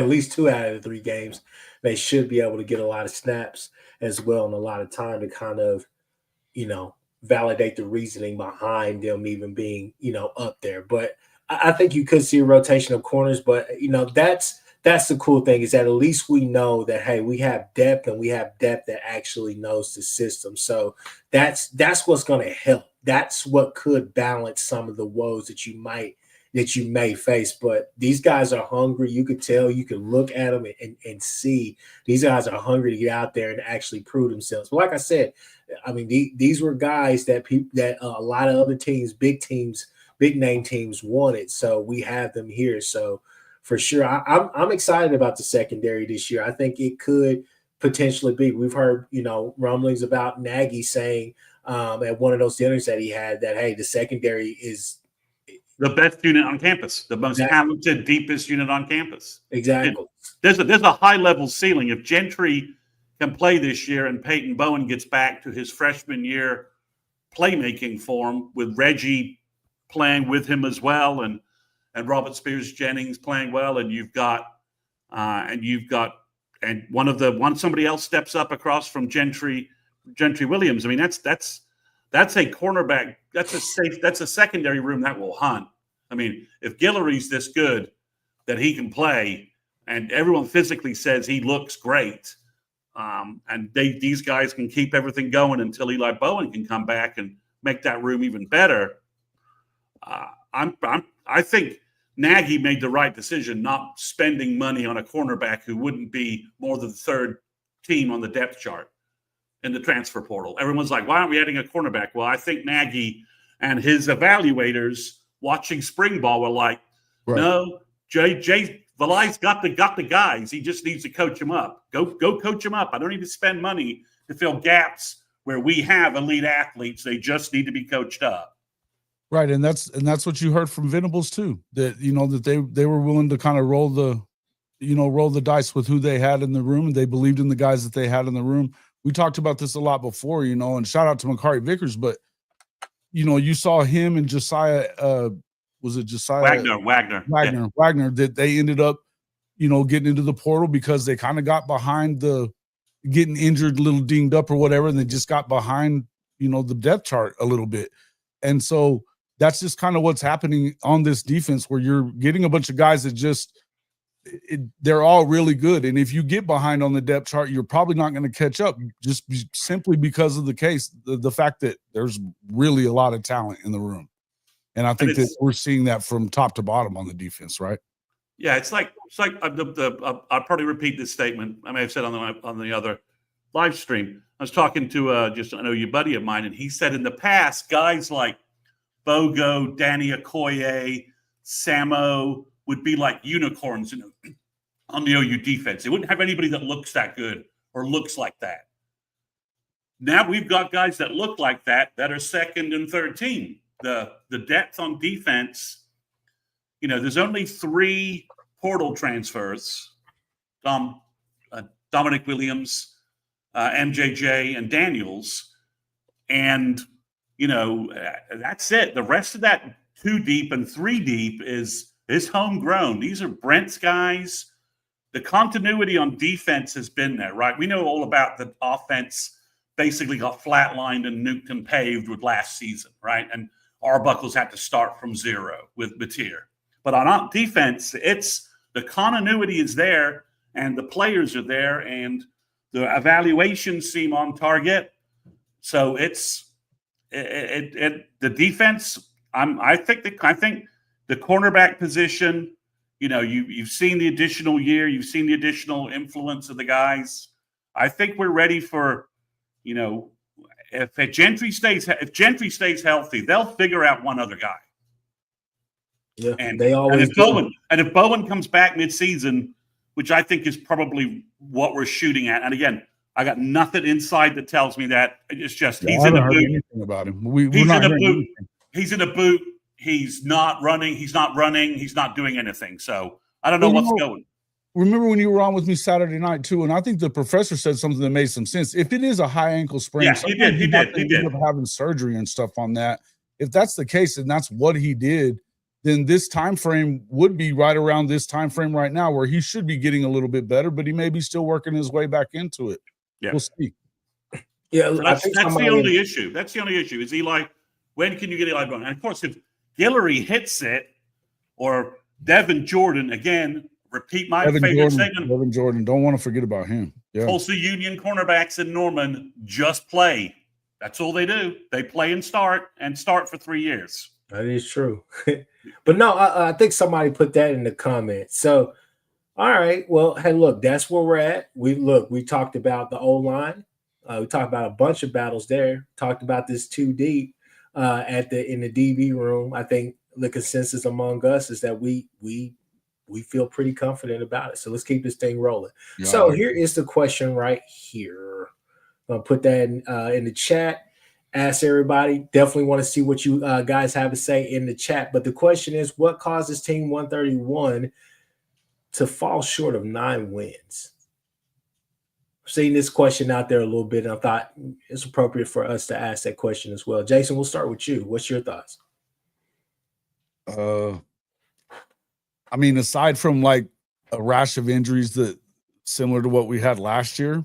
least two out of the 3 games, they should be able to get a lot of snaps as well, and a lot of time to kind of, validate the reasoning behind them even being, up there. But I think you could see a rotation of corners, but that's the cool thing is that at least we know that, hey, we have depth and we have depth that actually knows the system. So that's what's going to help. That's what could balance some of the woes that you may face. But these guys are hungry. You could tell, you can look at them and see these guys are hungry to get out there and actually prove themselves. But like I said, I mean, these were guys that a lot of other teams, big name teams wanted. So we have them here. So for sure, I'm excited about the secondary this year. I think it could potentially be. We've heard, rumblings about Nagy saying at one of those dinners that he had that, hey, the secondary is the best unit on campus, the most talented, deepest unit on campus. Exactly. There's a high level ceiling. If Gentry can play this year and Peyton Bowen gets back to his freshman year playmaking form with Reggie playing with him as well, and Robert Spears-Jennings playing well, and somebody else steps up across from Gentry Williams. I mean, that's a cornerback. That's a secondary room that will hunt. I mean, if Guillory's this good that he can play, and everyone physically says he looks great, and these guys can keep everything going until Eli Bowen can come back and make that room even better. I think Nagy made the right decision not spending money on a cornerback who wouldn't be more than the third team on the depth chart in the transfer portal. Everyone's like, why aren't we adding a cornerback? Well, I think Nagy and his evaluators watching spring ball were like, no, Jay Valai's got the guys. He just needs to coach them up. Go coach them up. I don't need to spend money to fill gaps where we have elite athletes. They just need to be coached up. Right, and that's what you heard from Venables too. That that they were willing to kind of roll the dice with who they had in the room, and they believed in the guys that they had in the room. We talked about this a lot before, and shout out to Makari Vickers, but you saw him and Josiah. Was it Josiah Wagner that they ended up, getting into the portal because they kind of got behind getting injured, a little dinged up or whatever, and they just got behind, the depth chart a little bit. And so that's just kind of what's happening on this defense, where you're getting a bunch of guys that they're all really good. And if you get behind on the depth chart, you're probably not going to catch up simply because of the fact that there's really a lot of talent in the room. And I think that we're seeing that from top to bottom on the defense, right? Yeah, it's like I'll probably repeat this statement. I may have said on the other live stream. I was talking to just an OU buddy of mine, and he said in the past, guys like Bogo, Danny Okoye, Samo would be like unicorns on the OU defense. They wouldn't have anybody that looks that good or looks like that. Now we've got guys that look like that are second and third team. The depth on defense, there's only 3 portal transfers. Dominic Williams, MJJ, and Daniels. And, that's it. The rest of that 2 deep and 3 deep is homegrown. These are Brent's guys. The continuity on defense has been there, right? We know all about the offense basically got flatlined and nuked and paved with last season, right? And Arbuckles had to start from zero with Batir. But on defense, the continuity is there, and the players are there, and the evaluations seem on target. So the defense. I think the cornerback position. You've seen the additional year, you've seen the additional influence of the guys. I think we're ready for, if Gentry stays healthy, they'll figure out one other guy. Yeah, and they always if Bowen comes back midseason, which I think is probably what we're shooting at. And again, I got nothing inside that tells me that. It's just he's in a boot. Anything about him. He's in a boot. He's not running. He's not doing anything. So I don't know what's going. Remember when you were on with me Saturday night too, and I think the professor said something that made some sense. If it is a high ankle sprain, yeah, he did. He ended up having surgery and stuff on that. If that's the case, and that's what he did, then this time frame would be right around this time frame right now, where he should be getting a little bit better, but he may be still working his way back into it. Yeah. We'll see. Yeah, so that's the only issue. That's the only issue. Is Eli? When can you get Eli Bowen? And of course, if Guillory hits it, or Devin Jordan again. Repeat my favorite segment. Devin Jordan. Don't want to forget about him. Yeah. Tulsa Union cornerbacks in Norman just play. That's all they do. They play and start for 3 years. That is true. But no, I think somebody put that in the comments. So, all right. Well, hey, look, that's where we're at. We talked about the O-line. We talked about a bunch of battles there. Talked about this 2 deep in the DB room. I think the consensus among us is that we feel pretty confident about it. So let's keep this thing rolling. Yeah. So here is the question right here. I'm going to put that in the chat. Ask everybody. Definitely want to see what you guys have to say in the chat. But the question is, what causes Team 131 to fall short of 9 wins? I've seen this question out there a little bit, and I thought it's appropriate for us to ask that question as well. Jason, we'll start with you. What's your thoughts? I mean, aside from like a rash of injuries that similar to what we had last year,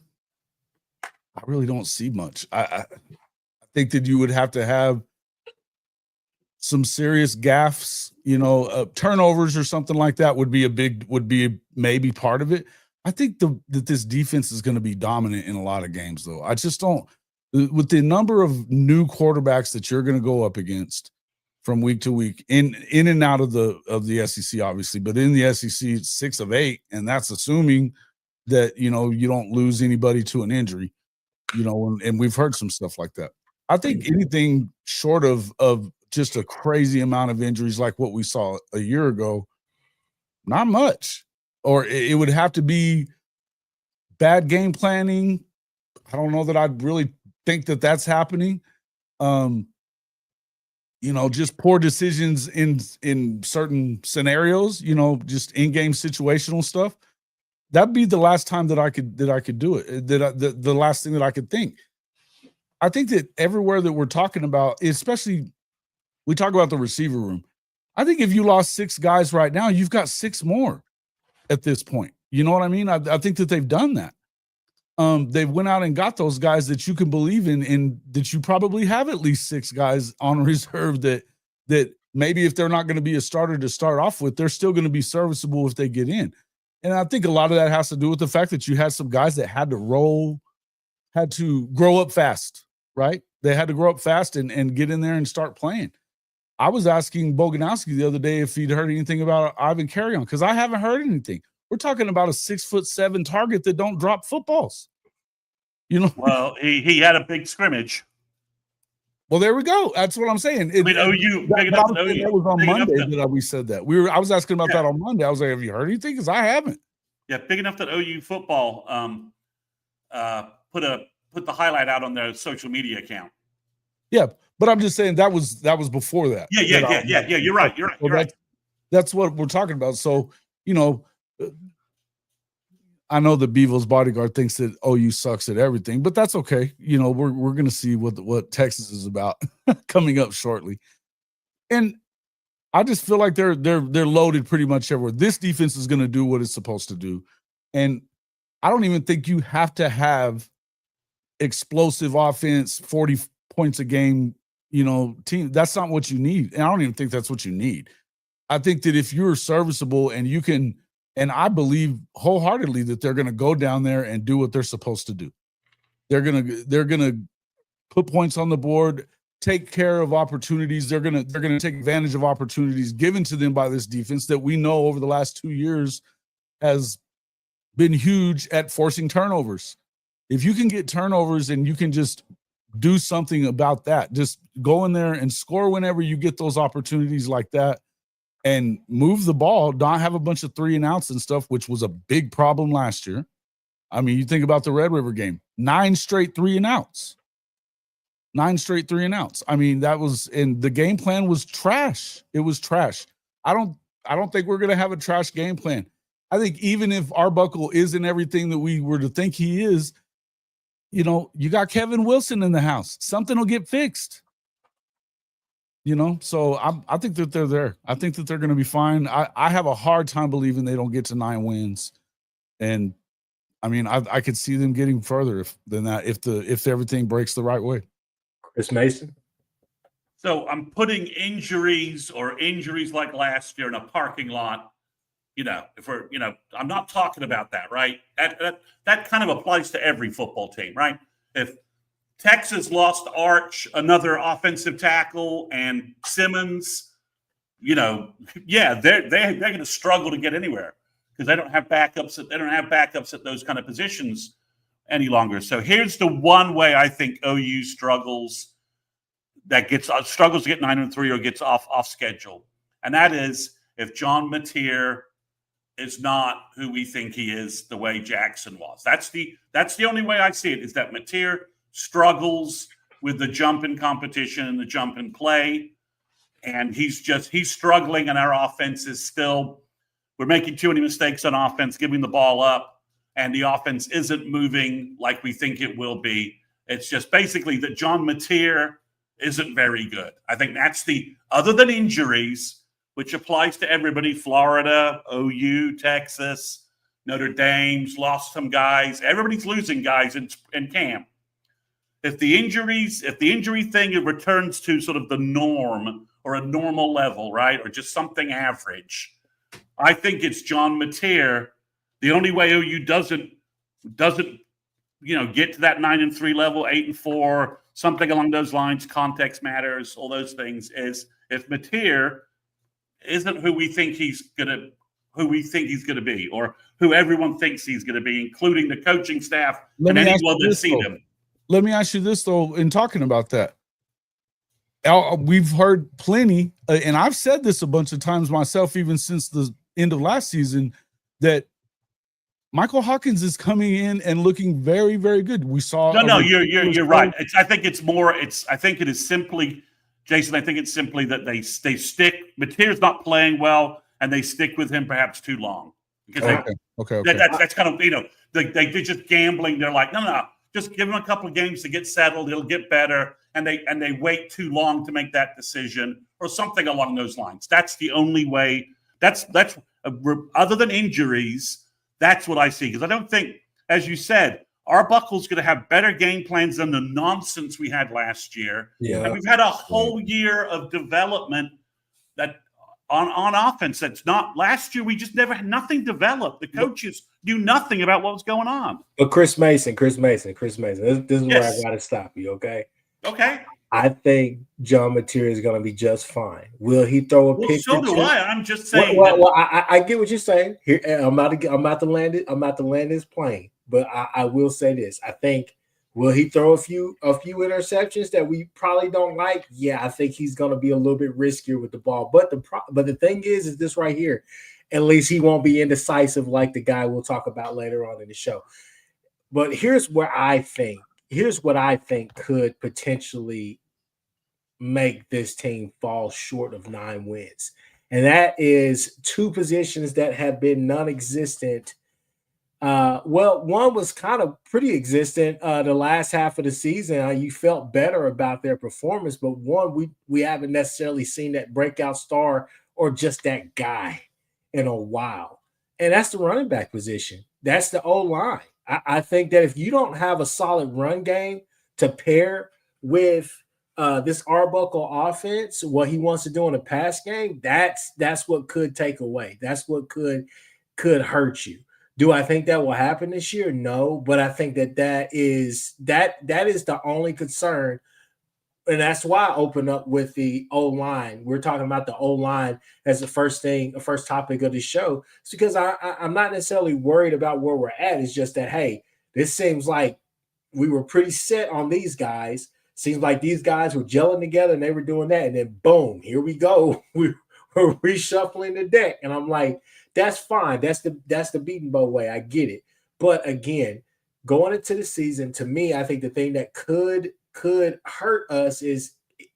I really don't see much. I think that you would have to have some serious gaffes, turnovers or something like that would be maybe part of it. I think that this defense is going to be dominant in a lot of games, though. I just don't, with the number of new quarterbacks that you're going to go up against from week to week, in and out of the SEC, obviously, but in the SEC, it's 6 of 8, and that's assuming that you don't lose anybody to an injury, and we've heard some stuff like that. I think anything short of just a crazy amount of injuries like what we saw a year ago, not much. Or it would have to be bad game planning. I don't know that I'd really think that that's happening. Just poor decisions in certain scenarios, just in-game situational stuff. That'd be the last time that I could do it. The last thing that I could think. I think that everywhere that we're talking about, especially we talk about the receiver room. I think if you lost 6 guys right now, you've got 6 more at this point. You know what I mean? I think that they've done that. They've went out and got those guys that you can believe in, and that you probably have at least 6 guys on reserve that maybe if they're not going to be a starter to start off with, they're still going to be serviceable if they get in. And I think a lot of that has to do with the fact that you had some guys that had to grow up fast, right? They had to grow up fast and get in there and start playing. I was asking Boganowski the other day if he'd heard anything about Ivan Carrion, because I haven't heard anything. We're talking about a 6'7" target that don't drop footballs. Well, he had a big scrimmage. Well, there we go. That's what I'm saying. OU. That was on Monday that we said that. I was asking about that on Monday. I was like, have you heard anything? Because I haven't. Yeah, big enough that OU football put the highlight out on their social media account. Yeah, but I'm just saying that was before that. Yeah. You're right. That's what we're talking about. So, I know the Bevo's bodyguard thinks that OU sucks at everything, but that's okay. We're going to see what Texas is about coming up shortly. And I just feel like they're loaded pretty much everywhere. This defense is going to do what it's supposed to do. And I don't even think you have to have explosive offense, 40 points a game, team. That's not what you need. And I don't even think that's what you need. I think that if you're serviceable and you can, and I believe wholeheartedly that they're going to go down there and do what they're supposed to do. They're going to put points on the board, take care of opportunities. They're going to take advantage of opportunities given to them by this defense that we know over the last 2 years has been huge at forcing turnovers. If you can get turnovers and you can just do something about that, just go in there and score whenever you get those opportunities like that and move the ball, not have a bunch of 3 and outs and stuff, which was a big problem last year. I mean, you think about the Red River game, 9 straight 3 and outs. 9 straight 3 and outs. I mean, and the game plan was trash. It was trash. I don't think we're going to have a trash game plan. I think even if Arbuckle isn't everything that we were to think he is, you got Kevin Wilson in the house. Something will get fixed. So I think that they're there. I think that they're going to be fine. I have a hard time believing they don't get to 9 wins. And I mean, I could see them getting further than that if everything breaks the right way. Chris Mason. So I'm putting injuries like last year in a parking lot. If we're, I'm not talking about that, right? That kind of applies to every football team, right? If Texas lost Arch, another offensive tackle, and Simmons, they're going to struggle to get anywhere because they don't have backups at those kind of positions any longer. So here's the one way I think OU struggles to get 9-3 or gets off schedule, and that is if John Mateer is not who we think he is, the way Jackson was. That's the only way I see it, is that Mateer struggles with the jump in competition and the jump in play. And he's struggling, and our offense is still, we're making too many mistakes on offense, giving the ball up, and the offense isn't moving like we think it will be. It's just basically that John Mateer isn't very good. I think that's other than injuries, which applies to everybody, Florida, OU, Texas, Notre Dame's lost some guys. Everybody's losing guys in camp. If the injury thing returns to sort of the norm or a normal level, right? Or just something average. I think it's John Mateer. The only way OU doesn't get to that 9-3 level, 8-4, something along those lines, context matters, all those things, is if Mateer isn't who we think he's gonna be, or who everyone thinks he's gonna be, including the coaching staff and anyone that's seen him. Let me ask you this though, in talking about that. We've heard plenty, and I've said this a bunch of times myself, even since the end of last season, that Michael Hawkins is coming in and looking very, very good. We saw. No, you're right. I think it is simply, Jason. I think it's simply that they stick. Mateer's not playing well, and they stick with him perhaps too long. Because okay. That's kind of they're just gambling. They're like, no, just give him a couple of games to get settled. It'll get better. And they wait too long to make that decision, or something along those lines. That's the only way. That's other than injuries. That's what I see, because I don't think, as you said, Arbuckle's going to have better game plans than the nonsense we had last year. Yeah. And we've had a whole year of development that on offense. That's not last year. We just never had nothing developed. The coaches knew nothing about what was going on. But Chris Mason. This is where I got to stop you, okay? Okay. I think John Mateer is going to be just fine. Will he throw a pick? So do I. I'm just saying. Well, I get what you're saying. Here, I'm about to land it. I'm about to land this plane. But I will say this. I think, will he throw a few interceptions that we probably don't like? Yeah, I think he's going to be a little bit riskier with the ball. But the thing is this right here. At least he won't be indecisive like the guy we'll talk about later on in the show. But here's what I think could potentially make this team fall short of 9 wins. And that is two positions that have been non-existent. One was kind of pretty existent the last half of the season. You felt better about their performance, but one, we haven't necessarily seen that breakout star or just that guy in a while. And that's the running back position. That's the O-line. I think that if you don't have a solid run game to pair with this Arbuckle offense, what he wants to do in the pass game, that's what could take away. That's what could hurt you. Do I think that will happen this year? No, but I think that is the only concern. And that's why I open up with the O-line. We're talking about the O-line as the first topic of the show. It's because I'm not necessarily worried about where we're at. It's just that, hey, this seems like we were pretty set on these guys. Seems like these guys were gelling together and they were doing that. And then, boom, here we go. We're reshuffling the deck. And I'm like, that's fine. That's the beaten bow way. I get it. But, again, going into the season, to me, I think the thing that could hurt us is,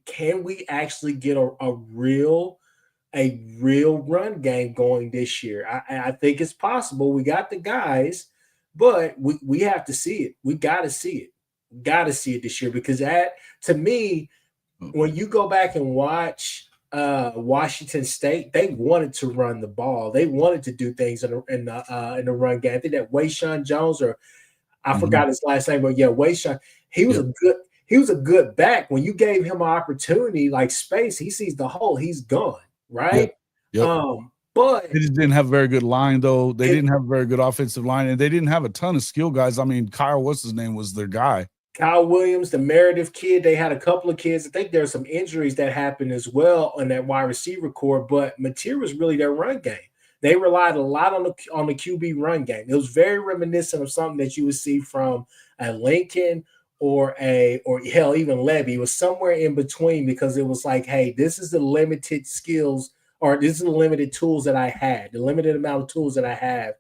can we actually get a real run game going this year? I think it's possible. We got the guys, but we have to see it. We got to see it. Got to see it this year, because to me, when you go back and watch Washington State, they wanted to run the ball. They wanted to do things in the run game. I think that Wayshawn Jones, or I forgot his last name, but yeah, Wayshawn, he was a good back. When you gave him an opportunity, like space, he sees the hole, he's gone, right? Yep. But they just didn't have a very good line, though. They didn't have a very good offensive line, and they didn't have a ton of skill guys. I mean, Kyle, what's his name, was their guy. Kyle Williams, the Meredith kid, they had a couple of kids. I think there's some injuries that happened as well on that wide receiver core, but Mateer was really their run game. They relied a lot on the QB run game. It was very reminiscent of something that you would see from a Lincoln or hell, even Levy. It was somewhere in between, because it was like, hey, this is the limited skills, or this is the limited tools that I had, the limited amount of tools that I have,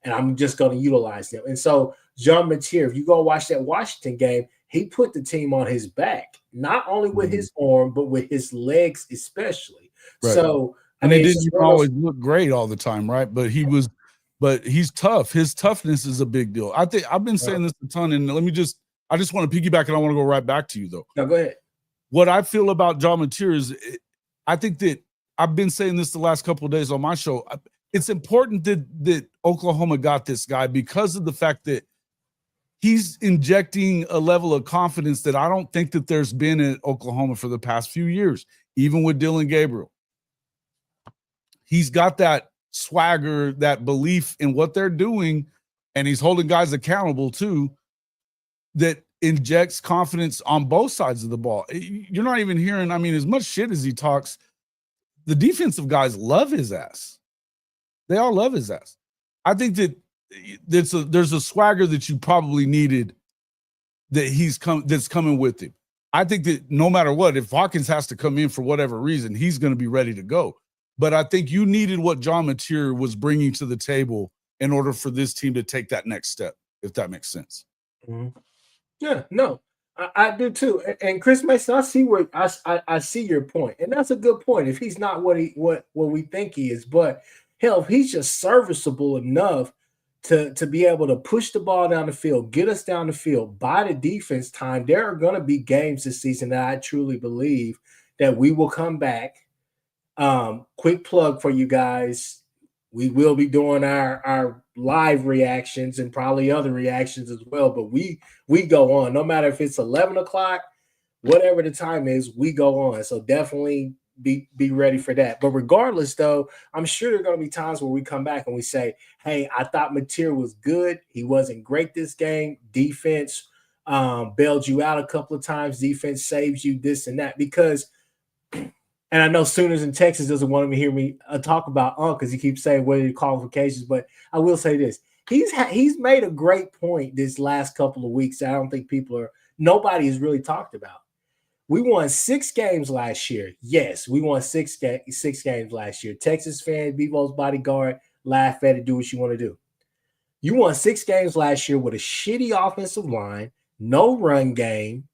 and I'm just going to utilize them. And so John Mateer, if you go watch that Washington game, he put the team on his back, not only with his arm, but with his legs especially. Right. So, and he didn't always look great all the time, right? But he's tough. His toughness is a big deal. I think I've been saying this a ton, and I just want to piggyback, and I want to go right back to you, though. No, go ahead. What I feel about John Mateer is, I think that I've been saying this the last couple of days on my show. It's important that Oklahoma got this guy, because of the fact that he's injecting a level of confidence that I don't think that there's been in Oklahoma for the past few years. even with Dylan Gabriel. He's got that swagger, that belief in what they're doing, and he's holding guys accountable too, that injects confidence on both sides of the ball. You're not even hearing, I mean, as much shit as he talks, the defensive guys love his ass. They all love his ass. I think that there's a swagger that you probably needed that's coming with him. I think that no matter what, if Hawkins has to come in for whatever reason, he's going to be ready to go. But I think you needed what John Mateer was bringing to the table in order for this team to take that next step, if that makes sense. Mm-hmm. Yeah, no, I do too. And Chris Mason, I see where I see your point, and that's a good point. If he's not what we think he is, but hell, if he's just serviceable enough to be able to push the ball down the field, get us down the field, buy the defense time, there are going to be games this season that I truly believe that we will come back. Quick plug for you guys. We will be doing our live reactions and probably other reactions as well. But we go on. No matter if it's 11 o'clock, whatever the time is, we go on. So definitely be ready for that. But regardless, though, I'm sure there are going to be times where we come back and we say, hey, I thought Mateer was good. He wasn't great this game. Defense bailed you out a couple of times. Defense saves you this and that. Because and I know Sooners in Texas doesn't want to hear me talk about because he keeps saying what are the qualifications. But I will say this: he's made a great point this last couple of weeks that I don't think nobody has really talked about. We won 6 games last year. Yes, we won 6 games last year. Texas fan, Bevo's bodyguard, laugh at it, do what you want to do. You won 6 games last year with a shitty offensive line, no run game,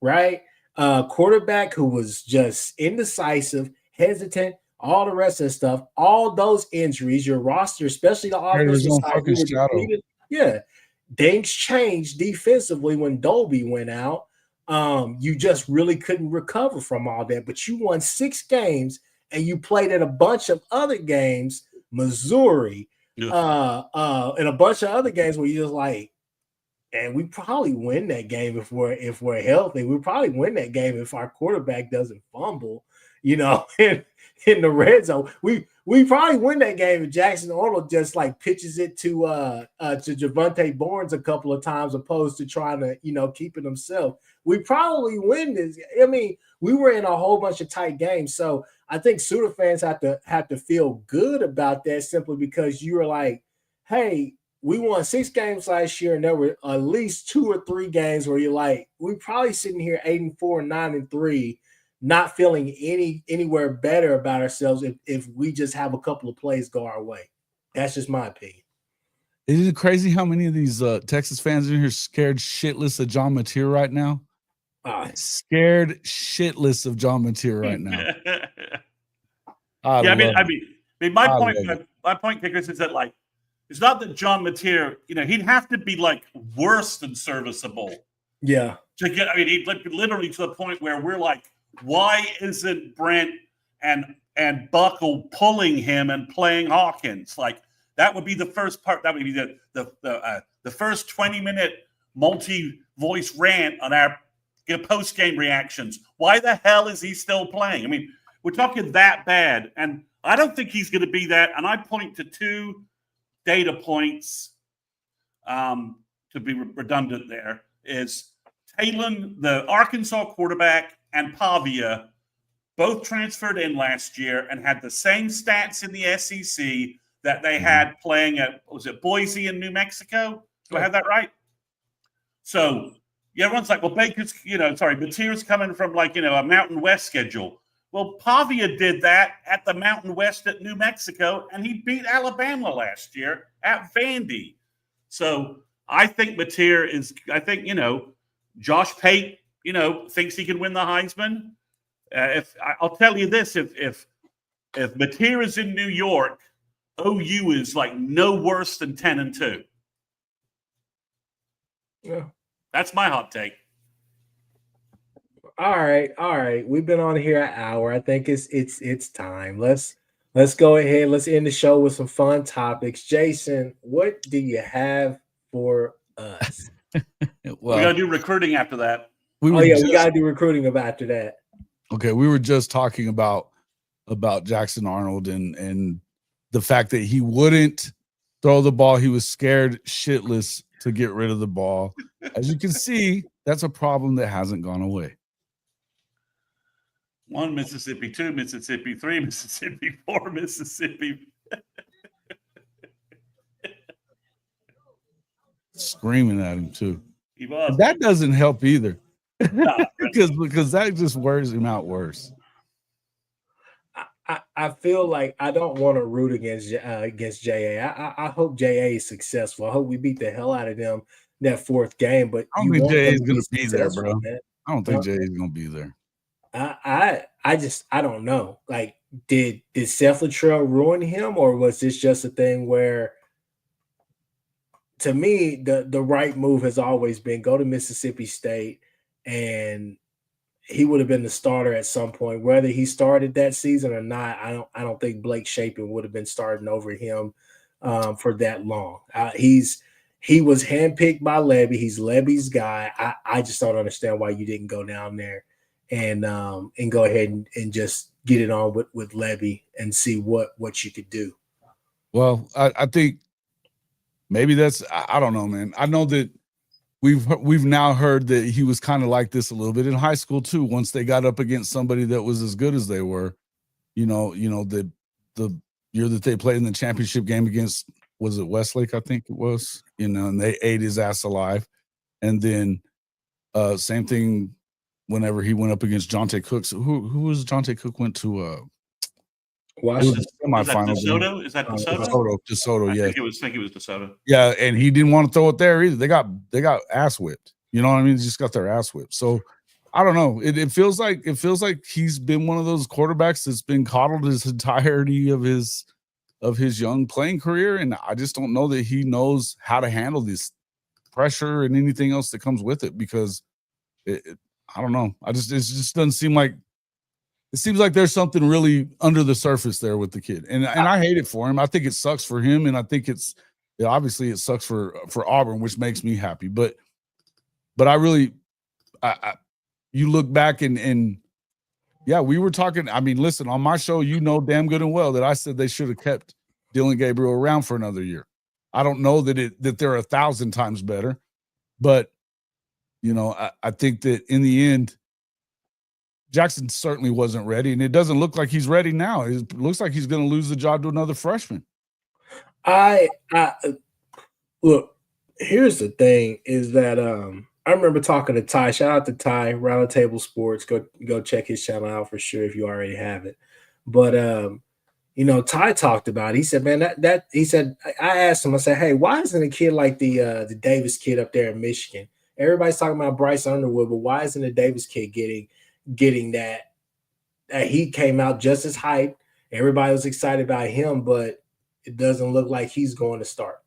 right? Quarterback who was just indecisive, hesitant, all the rest of the stuff, all those injuries, your roster, especially the offensive side, things changed defensively when Dolby went out. You just really couldn't recover from all that. But you won 6 games and you played in a bunch of other games, Missouri, and a bunch of other games where you're just like, and we probably win that game if we're healthy. We probably win that game if our quarterback doesn't fumble, in the red zone. We probably win that game if Jackson Arnold just like pitches it to Javonte Barnes a couple of times opposed to trying to, keep it himself. We probably win this. I mean, we were in a whole bunch of tight games. So I think Sooner fans have to feel good about that simply because you were like, hey, we won 6 games last year, and there were at least 2 or 3 games where you're like, we're probably sitting here 8-4, 9-3, not feeling anywhere better about ourselves if we just have a couple of plays go our way. That's just my opinion. Isn't it crazy how many of these Texas fans in here scared shitless of John Mateer right now? Scared shitless of John Mateer right now. My point, Kickers, is that like, it's not that John Mateer, he'd have to be like worse than serviceable. Yeah. To get, he'd like literally to the point where we're like, why isn't Brent and Buckle pulling him and playing Hawkins? Like that would be the first part. That would be the first 20-minute multi-voice rant on our post-game reactions. Why the hell is he still playing? I mean, we're talking that bad, and I don't think he's going to be that. And I point to 2 data points to be redundant there is Talon, the Arkansas quarterback, and Pavia both transferred in last year and had the same stats in the SEC that they had playing at, was it Boise in New Mexico? Do I have that right? So everyone's like, well, Mateer's coming from like, a Mountain West schedule. Well, Pavia did that at the Mountain West at New Mexico, and he beat Alabama last year at Vandy. So I think Mateer is, Josh Pate, thinks he can win the Heisman. I'll tell you this, if Mateer is in New York, OU is like no worse than 10-2. Yeah. That's my hot take. All right. We've been on here an hour. I think it's time. Let's go ahead. Let's end the show with some fun topics. Jason, what do you have for us? Well, we gotta do recruiting after that. We gotta do recruiting after that. Okay, we were just talking about Jackson Arnold and the fact that he wouldn't throw the ball. He was scared shitless to get rid of the ball. As you can see, that's a problem that hasn't gone away. 1 Mississippi, 2 Mississippi, 3 Mississippi, 4 Mississippi. Screaming at him too. He was. That doesn't help either. No, because that just wears him out worse. I feel like I don't want to root against JA. I hope JA is successful. I hope we beat the hell out of them that fourth game. But I don't think JA is going to be there, successful, bro. man. I don't think JA is going to be there. I don't know. Like, did Seth Luttrell ruin him, or was this just a thing where, to me, the right move has always been go to Mississippi State, and he would have been the starter at some point. Whether he started that season or not, I don't think Blake Shapen would have been starting over him for that long. He was handpicked by Levy. He's Levy's guy. I just don't understand why you didn't go down there and go ahead and just get it on with Levy and see what you could do. Well, I think maybe that's, I don't know, man. I know that we've now heard that he was kind of like this a little bit in high school too. Once they got up against somebody that was as good as they were, the year that they played in the championship game against, was it Westlake? I think it was, and they ate his ass alive. And then same thing whenever he went up against Jonte Cook. So who was Jonte Cook went to? Is that DeSoto? Is that DeSoto? DeSoto, yeah. I think it was DeSoto. Yeah, and he didn't want to throw it there either. They got ass whipped. You know what I mean? They just got their ass whipped. So I don't know. It feels like he's been one of those quarterbacks that's been coddled his entirety of his young playing career, and I just don't know that he knows how to handle this pressure and anything else that comes with it, because I don't know. It just doesn't seem like. It seems like there's something really under the surface there with the kid, and I hate it for him. I think it sucks for him, and I think obviously it sucks for Auburn, which makes me happy. But I really, you look back and yeah, we were talking. I mean, listen, on my show, damn good and well that I said they should have kept Dylan Gabriel around for another year. I don't know that they're 1,000 times better, but I think that in the end, Jackson certainly wasn't ready, and it doesn't look like he's ready now. It looks like he's going to lose the job to another freshman. I look, here's the thing is that I remember talking to Ty. Shout out to Ty, Round Table Sports. Go check his channel out for sure if you already have it. But Ty talked about it. He said, man, that he said, I asked him, I said, hey, why isn't a kid like the Davis kid up there in Michigan? Everybody's talking about Bryce Underwood, but why isn't the Davis kid getting that he came out just as hyped? Everybody was excited about him, but it doesn't look like he's going to start.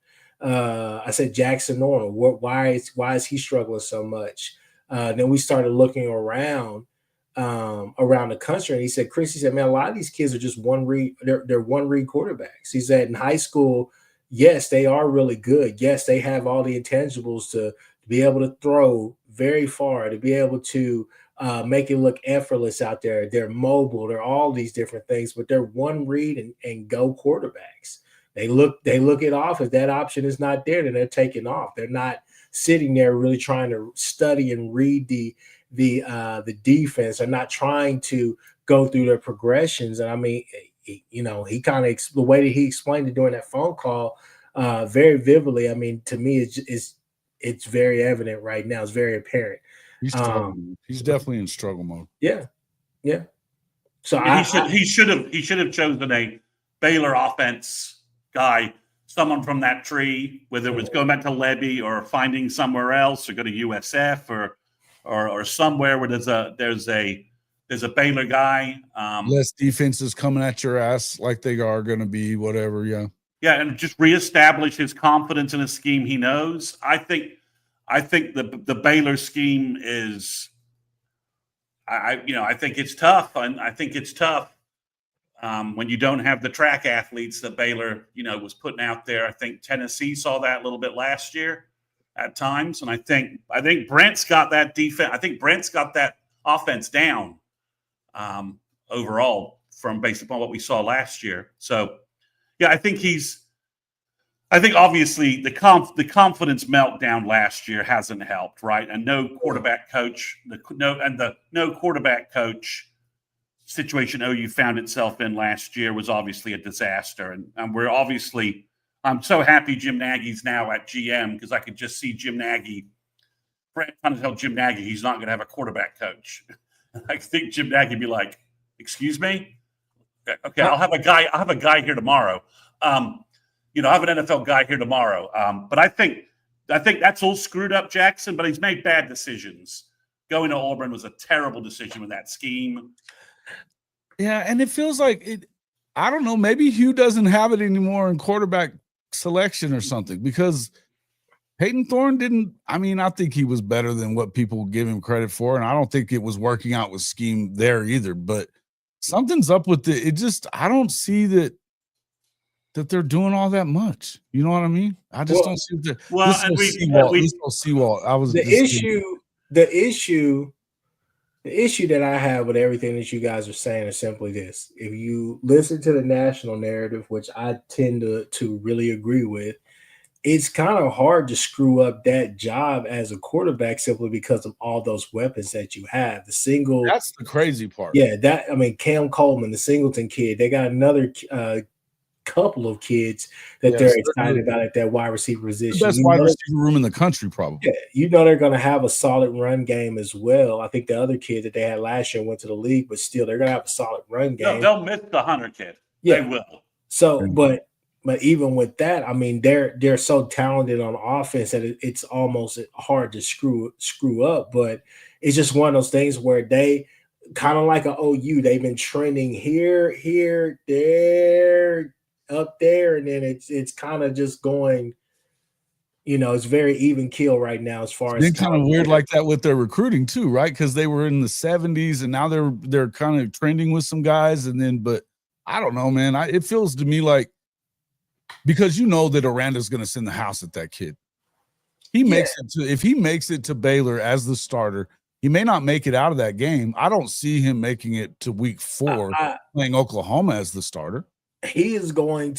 I said Jackson Arnold. Why is he struggling so much? Then we started looking around the country, and he said, Chris, he said, man, a lot of these kids are just one read. They're one read quarterbacks. He said in high school, yes, they are really good. Yes, they have all the intangibles to be able to throw very far, to be able to make it look effortless out there. They're mobile. They're all these different things, but they're one read and go quarterbacks. They look it off. If that option is not there, then they're taking off. They're not sitting there really trying to study and read the defense. They're not trying to go through their progressions. And I mean, he kind of the way that he explained it during that phone call very vividly. I mean, to me, it's very evident right now. It's very apparent. He's definitely in struggle mode. Yeah. So he should have chosen a Baylor offense guy, someone from that tree, whether it was going back to Levy or finding somewhere else, or go to USF or somewhere where there's a Baylor guy. Less defenses coming at your ass like they are going to be, whatever. Yeah. Yeah, and just reestablish his confidence in a scheme he knows. I think the Baylor scheme is, I think it's tough, and I think it's tough when you don't have the track athletes that Baylor, was putting out there. I think Tennessee saw that a little bit last year at times, and I think Brent's got that defense. I think Brent's got that offense down. overall based upon what we saw last year. So, yeah, I think obviously the confidence meltdown last year hasn't helped, right? And no quarterback coach situation OU found itself in last year was obviously a disaster. And I'm so happy Jim Nagy's now at GM, because I could just see Jim Nagy, Brad trying to tell Jim Nagy he's not going to have a quarterback coach. I think Jim Nagy would be like, excuse me? Okay, I'll have a guy here tomorrow. I have an NFL guy here tomorrow. But I think that's all screwed up, Jackson, but he's made bad decisions. Going to Auburn was a terrible decision with that scheme. Yeah, and it feels like it. I don't know. Maybe Hugh doesn't have it anymore in quarterback selection or something, because Peyton Thorne didn't. I mean, I think he was better than what people give him credit for, and I don't think it was working out with scheme there either. But something's up with it. It just, I don't see that they're doing all that much. You know what I mean? I just don't see that. Well, Seawall. I was the issue that I have with everything that you guys are saying is simply this. If you listen to the national narrative, which I tend to really agree with, it's kind of hard to screw up that job as a quarterback simply because of all those weapons that you have. That's the crazy part. Yeah, Cam Coleman, the Singleton kid, they got another couple of kids that they're excited about at that wide receiver position. The best wide receiver room in the country, probably. Yeah, they're going to have a solid run game as well. I think the other kid that they had last year went to the league, but still they're going to have a solid run game. No, they'll miss the Hunter kid. Yeah. They will. So, but even with that, I mean, they're so talented on offense that it's almost hard to screw up. But it's just one of those things where they kind of like an OU, they've been trending here, there, up there, and then it's kind of just going, it's very even keel right now as far as it's kind of weird like that with their recruiting too, right? Because they were in the 70s and now they're kind of trending with some guys, and then but I don't know, man. It feels to me like, because that Aranda's going to send the house at that kid. If he makes it to Baylor as the starter, he may not make it out of that game. I don't see him making it to week 4 playing Oklahoma as the starter. Aranda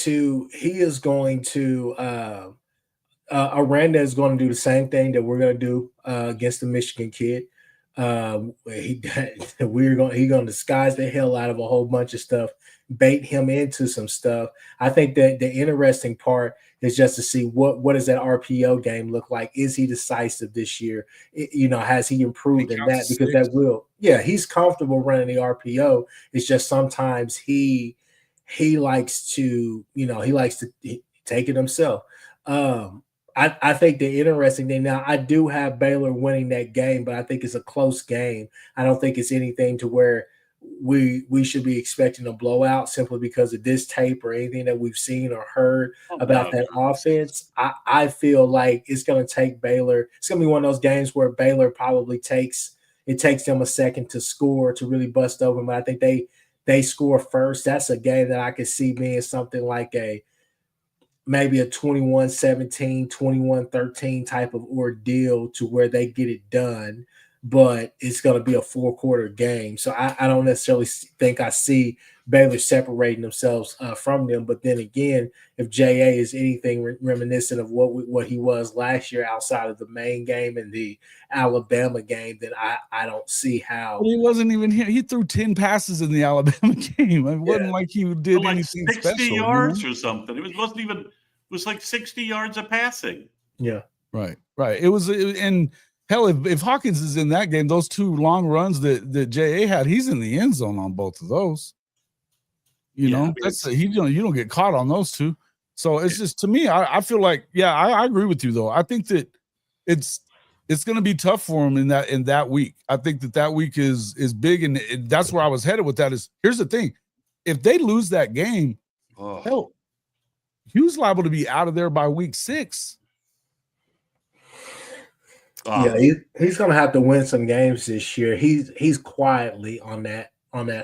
is going to do the same thing that we're going to do against the Michigan kid. He's going to disguise the hell out of a whole bunch of stuff, bait him into some stuff. I think that the interesting part is just to see what does that RPO game look like? Is he decisive this year? Has he improved in that? Because that will, he's comfortable running the RPO. It's just sometimes he likes to, take it himself. I think the interesting thing now, I do have Baylor winning that game, but I think it's a close game. I don't think it's anything to where we should be expecting a blowout simply because of this tape or anything that we've seen or heard about that offense. I feel like it's going to take Baylor. It's going to be one of those games where Baylor probably takes them a second to score to really bust open, but I think they score first. That's a game that I could see being something like maybe a 21-17, 21-13 type of ordeal to where they get it done, but it's going to be a 4-quarter game. So I don't necessarily think I see Baylor separating themselves from them. But then again, if J.A. is anything reminiscent of what he was last year outside of the main game and the Alabama game, then I don't see how. Well, he wasn't even here. He threw 10 passes in the Alabama game. It wasn't like he did like anything 60 special. yards or something. It was like 60 yards of passing. Yeah. Right. And hell, if Hawkins is in that game, those 2 long runs that J.A. had, he's in the end zone on both of those. You don't get caught on those 2. So it's just, to me, I feel like, I agree with you though. I think that it's going to be tough for him in that week. I think that week is big, and that's where I was headed with that. Is here's the thing: if they lose that game, hell, Hugh's liable to be out of there by week 6. He's going to have to win some games this year. He's quietly on that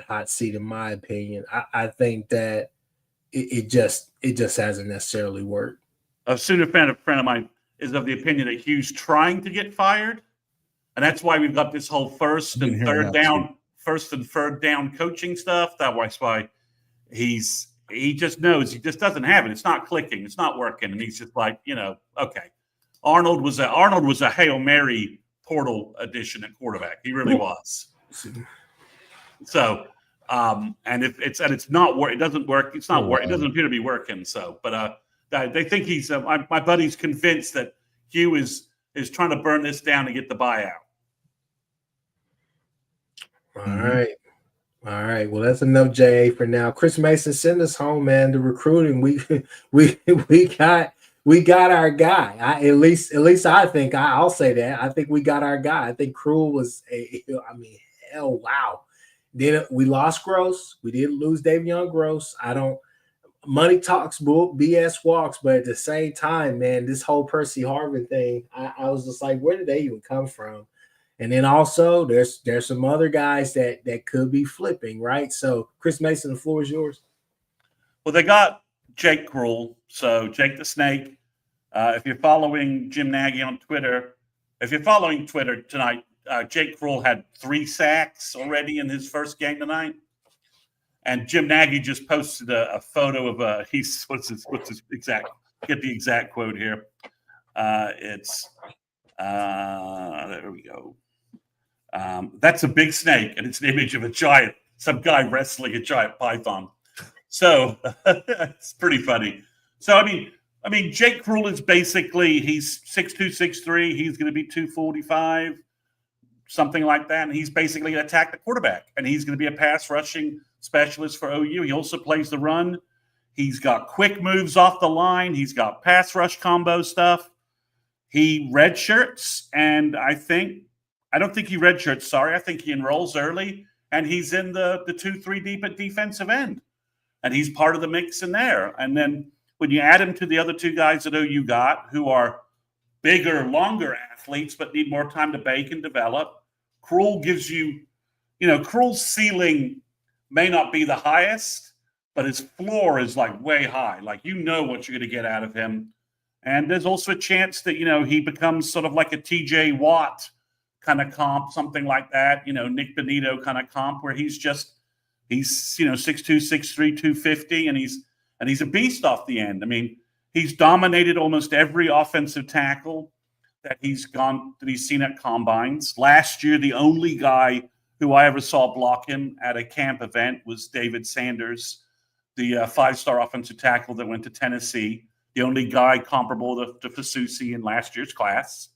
hot seat, in my opinion. I think that it just hasn't necessarily worked. A Sooner friend of mine is of the opinion that Hugh's trying to get fired, and that's why we've got this whole first and third down first and third down coaching stuff. That's why he just knows he just doesn't have it. It's not clicking. It's not working. And he's just like, okay. Arnold was a Hail Mary portal addition at quarterback. He really was. So, and it's not work. It doesn't work. It's not work. It doesn't appear to be working. So, but they think he's. My buddy's convinced that Hugh is trying to burn this down to get the buyout. All right. Well, that's enough JA for now. Chris Mason, send us home, man. The recruiting, we got our guy. At least I think I'll say that. I think we got our guy. I think Krul was hell, wow. Then we lost Gross. We did lose Davion Gross. Money talks, BS walks, but at the same time, man, this whole Percy Harvin thing, I was just like, where did they even come from? And then also there's some other guys that could be flipping, right? So Chris Mason, the floor is yours. Well, they got Jake Krul. So Jake the Snake. If you're following Jim Nagy on Twitter, if you're following Twitter tonight, Jake Krul had 3 sacks already in his first game tonight. And Jim Nagy just posted a photo of what's his exact, get the exact quote here. There we go. That's a big snake, and it's an image of some guy wrestling a giant python. So it's pretty funny. So I mean, Jake Krul is basically, he's 6'2", 6'3". He's going to be 245, something like that. And he's basically going to attack the quarterback, and he's going to be a pass rushing specialist for OU. He also plays the run. He's got quick moves off the line. He's got pass rush combo stuff. He redshirts, and I don't think he redshirts. Sorry, I think he enrolls early, and he's in the 2-3 deep at defensive end, and he's part of the mix in there. And then when you add him to the other 2 guys that OU got, who are bigger, longer athletes but need more time to bake and develop, Krul gives you, Krul's ceiling may not be the highest, but his floor is like way high. Like, what you're going to get out of him. And there's also a chance that, he becomes sort of like a TJ Watt kind of comp, something like that, Nick Benito kind of comp, where he's 6'2", 6'3", 250, and he's a beast off the end. I mean, he's dominated almost every offensive tackle that he's seen at combines. Last year, the only guy who I ever saw block him at a camp event was David Sanders, the 5-star offensive tackle that went to Tennessee. The only guy comparable to Fasusi in last year's class.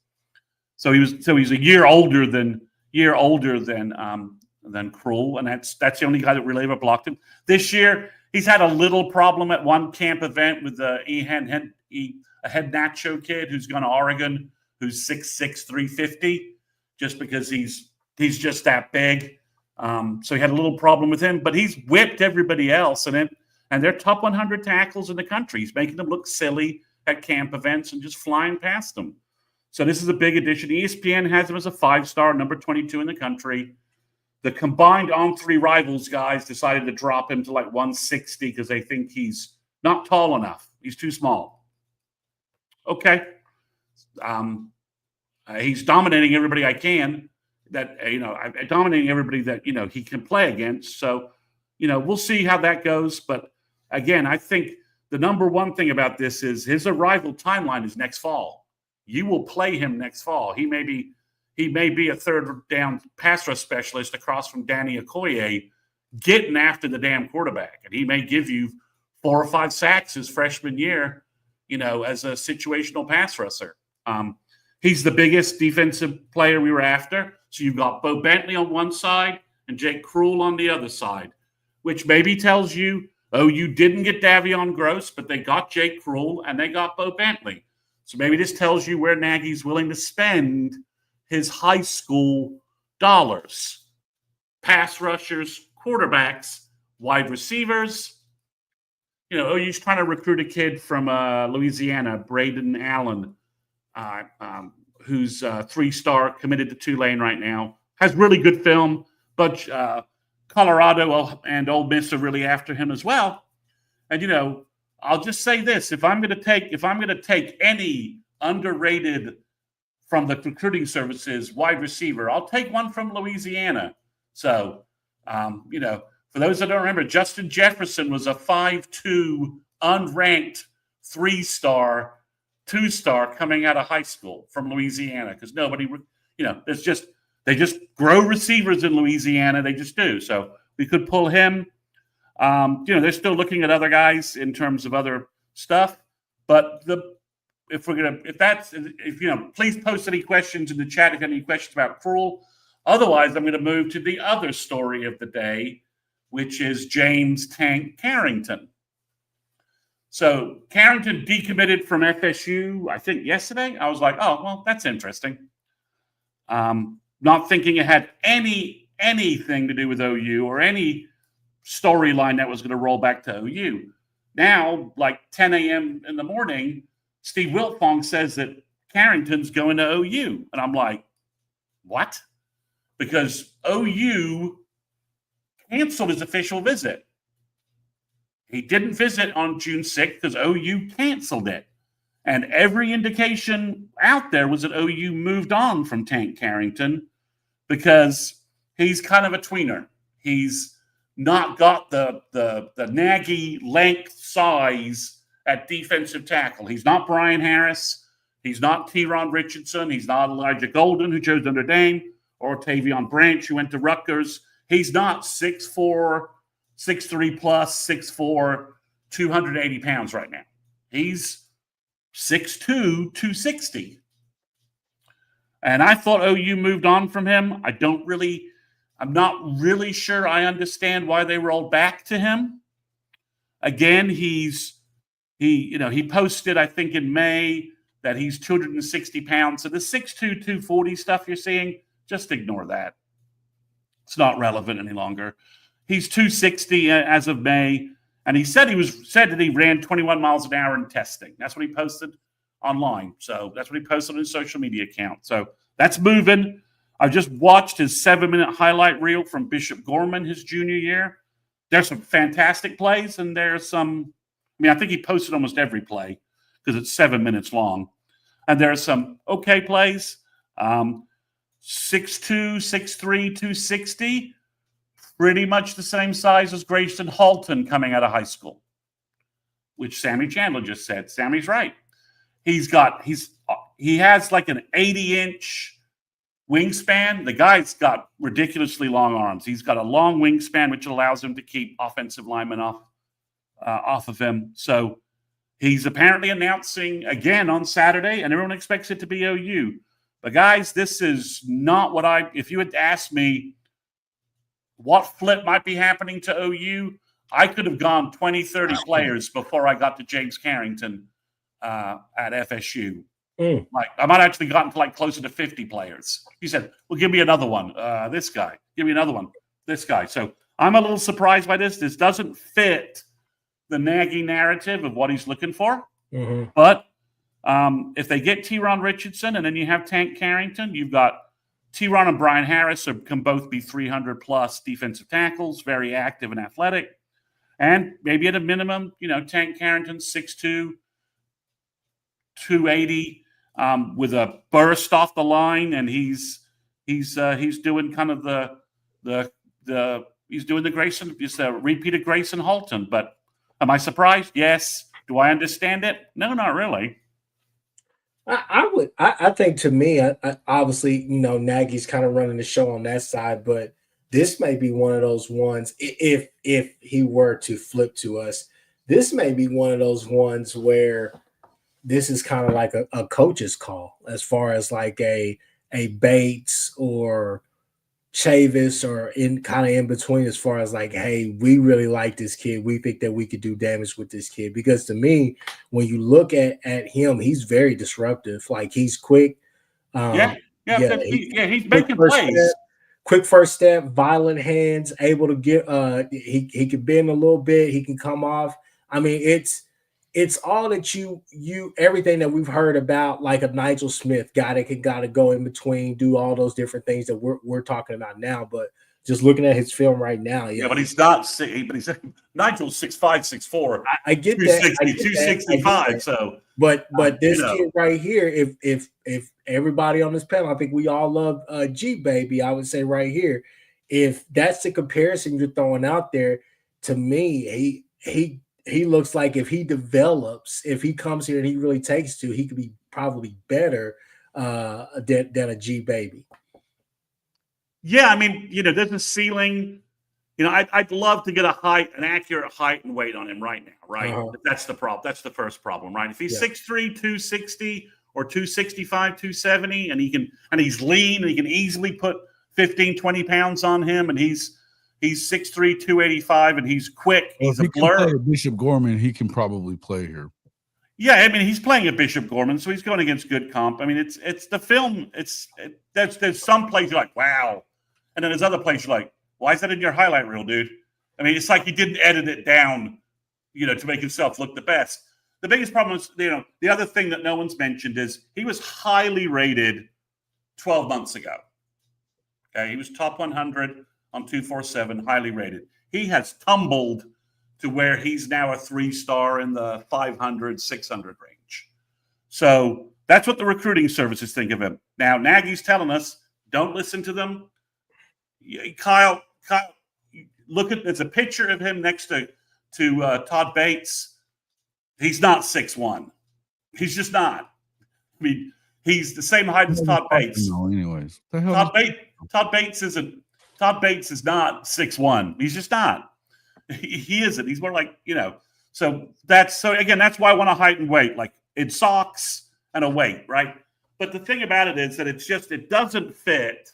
So he's a year older than Krul, and that's the only guy that really ever blocked him. This year, he's had a little problem at one camp event with a head nacho kid who's gone to Oregon, who's 6'6", 350, just because he's just that big. So he had a little problem with him, but he's whipped everybody else, and they're top 100 tackles in the country. He's making them look silly at camp events and just flying past them. So this is a big addition. ESPN has him as a 5-star, number 22 in the country. The combined On3 Rivals guys decided to drop him to like 160 because they think he's not tall enough. He's too small. Okay. He's dominating everybody dominating everybody that, he can play against. So, we'll see how that goes. But again, I think the number one thing about this is his arrival timeline is next fall. You will play him next fall. He may be a third down pass rush specialist across from Danny Okoye, getting after the damn quarterback. And he may give you 4 or 5 sacks his freshman year, as a situational pass rusher. He's the biggest defensive player we were after. So you've got Bo Bentley on one side and Jake Krul on the other side, which maybe tells you, you didn't get Davion Gross, but they got Jake Krul and they got Bo Bentley. So maybe this tells you where Nagy's willing to spend his high school dollars. Pass rushers, quarterbacks, wide receivers. OU's trying to recruit a kid from Louisiana, Braden Allen, who's a 3-star, committed to Tulane right now. Has really good film, but Colorado and Ole Miss are really after him as well. And I'll just say this: if I'm going to take any underrated from the recruiting services wide receiver, I'll take one from Louisiana. So For those that don't remember, Justin Jefferson was a 5'2", unranked 3-star, 2-star coming out of high school from Louisiana because nobody, they just grow receivers in Louisiana. They just do. So we could pull him. They're still looking at other guys in terms of other stuff. But please post any questions in the chat if you have any questions about Cruel. Otherwise, I'm going to move to the other story of the day, which is James Tank Carrington. So Carrington decommitted from FSU, I think yesterday. I was like, oh, well, that's interesting. Not thinking it had anything to do with OU or any storyline that was going to roll back to OU. Now, like 10 a.m. in the morning, Steve Wiltfong says that Carrington's going to OU. And I'm like, what? Because OU canceled his official visit. He didn't visit on June 6th because OU canceled it. And every indication out there was that OU moved on from Tank Carrington because he's kind of a tweener. He's not got the naggy length size at defensive tackle. He's not Brian Harris. He's not Teron Richardson. He's not Elijah Golden, who chose Notre Dame, or Tavion Branch, who went to Rutgers. He's not 6'4", 6'3 plus, 6'4", 280 pounds right now. He's 6'2", 260. And I thought OU moved on from him. I'm not really sure I understand why they rolled back to him. Again, he posted, I think in May, that he's 260 pounds. So the 6'2", 240 stuff you're seeing, just ignore that. It's not relevant any longer. He's 260 as of May, and he said that he ran 21 miles an hour in testing. That's what he posted online. So that's what he posted on his social media account. So that's moving. I just watched his 7-minute highlight reel from Bishop Gorman his junior year. There's some fantastic plays, and there's some. I think he posted almost every play because it's 7 minutes long, and there are some okay plays. 6'2", 6'3", 260. Pretty much the same size as Grayson Halton coming out of high school, which Sammy Chandler just said. Sammy's right. He has like an 80-inch wingspan. The guy's got ridiculously long arms. He's got a long wingspan, which allows him to keep offensive linemen off of him. So he's apparently announcing again on Saturday, and everyone expects it to be OU. But guys, this is not if you had asked me what flip might be happening to OU, I could have gone 20, 30 players before I got to James Carrington at FSU. Like I might actually gotten to like closer to 50 players. He said, well, give me another one. This guy, give me another one. This guy. So I'm a little surprised by this. This doesn't fit the Nagy narrative of what he's looking for. Mm-hmm. But if they get Teron Richardson and then you have Tank Carrington, you've got Teron and Brian Harris can both be 300-plus defensive tackles, very active and athletic. And maybe at a minimum, Tank Carrington, 6'2", 280, with a burst off the line, and he's doing kind of he's doing the Grayson, just a repeat of Grayson Halton. But am I surprised? Yes. Do I understand it? No, not really. I think to me, obviously, Nagy's kind of running the show on that side, but this may be one of those ones, if he were to flip to us, this may be one of those ones where this is kind of like a coach's call as far as like a Bates or Chavis or in between, as far as like, hey, we really like this kid. We think that we could do damage with this kid. Because to me, when you look at him, he's very disruptive. Like he's quick. He's making plays. Quick first step, violent hands, able to get he can bend a little bit, he can come off. I mean, it's all that you everything that we've heard about, like a Nigel Smith guy that can gotta go in between, do all those different things that we're talking about now. But just looking at his film right now, yeah, but he's not. But he's Nigel's 6'5", 6'4". I get that. 265. So, but this kid right here, if everybody on this panel, I think we all love G Baby. I would say right here, if that's the comparison you're throwing out there, to me, he looks like if he develops, if he comes here and he really takes to, he could be probably better than a G baby. Yeah, I mean, there's a ceiling. I'd love to get an accurate height and weight on him right now, right? But that's the problem. That's the first problem, right? If he's 6'3", 260 or 265, 270, and he's lean and he can easily put 15, 20 pounds on him, and he's 6'3", 285, and he's quick. Well, he's if a blur. Can play Bishop Gorman, he can probably play here. Yeah, I mean, he's playing at Bishop Gorman, so he's going against good comp. I mean, it's the film. There's some plays you're like, wow, and then there's other plays you're like, why is that in your highlight reel, dude? I mean, it's like he didn't edit it down, to make himself look the best. The biggest problem is, the other thing that no one's mentioned is he was highly rated 12 months ago. Okay, he was top 100 on 247, highly rated. He has tumbled to where he's now a 3-star in the 500, 600 range. So that's what the recruiting services think of him. Now, Nagy's telling us, don't listen to them. Kyle, look at, there's a picture of him next to Todd Bates. He's not 6'1". He's just not. I mean, he's the same height as Todd Bates. No, anyways, Todd Bates is not 6'1". He's just not. He isn't. He's more like, So that's why I want a height and weight, like in socks and a weight, right? But the thing about it is that it doesn't fit.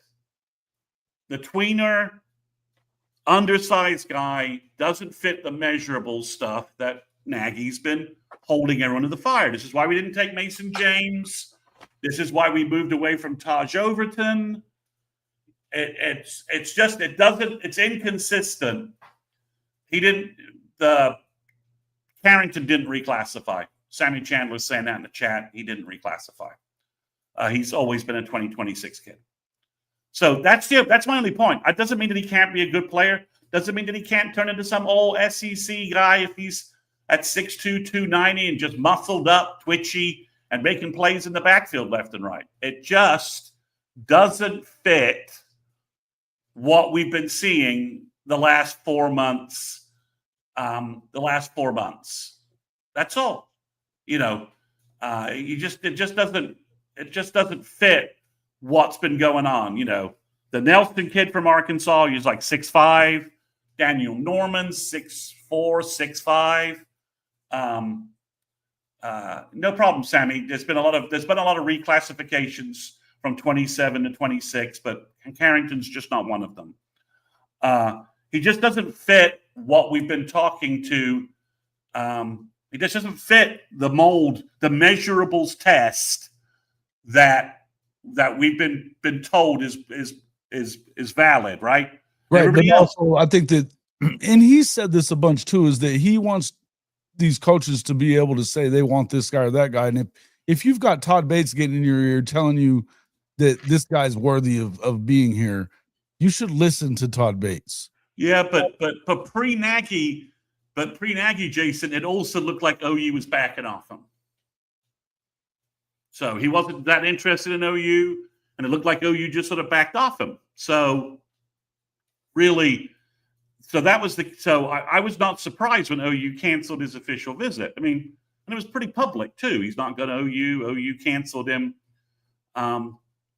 The tweener, undersized guy doesn't fit the measurable stuff that Nagy's been holding everyone to the fire. This is why we didn't take Mason James. This is why we moved away from Taj Overton. It's inconsistent. Carrington didn't reclassify. Sammy Chandler's saying that in the chat. He didn't reclassify. He's always been a 2026 kid. So that's my only point. That doesn't mean that he can't be a good player. Doesn't mean that he can't turn into some old SEC guy if he's at 6'2", 290 and just muscled up, twitchy, and making plays in the backfield left and right. It just doesn't fit what we've been seeing the last 4 months. That's all. It just doesn't fit what's been going on. The Nelson kid from Arkansas, he's like 6'5". Daniel Norman, 6'4", 6'5". No problem, Sammy. There's been a lot of reclassifications from 27 to 26, but Carrington's just not one of them. He just doesn't fit what we've been talking to. He just doesn't fit the mold, the measurables test that we've been told is valid, right? Right. But also, I think that, and he said this a bunch too, is that he wants these coaches to be able to say they want this guy or that guy. And if you've got Todd Bates getting in your ear telling you that this guy's worthy of being here, you should listen to Todd Bates. Yeah, but pre-Nagy, Jason, it also looked like OU was backing off him. So he wasn't that interested in OU, and it looked like OU just sort of backed off him. So really, I was not surprised when OU canceled his official visit. I mean, and it was pretty public too. He's not going to OU. OU canceled him.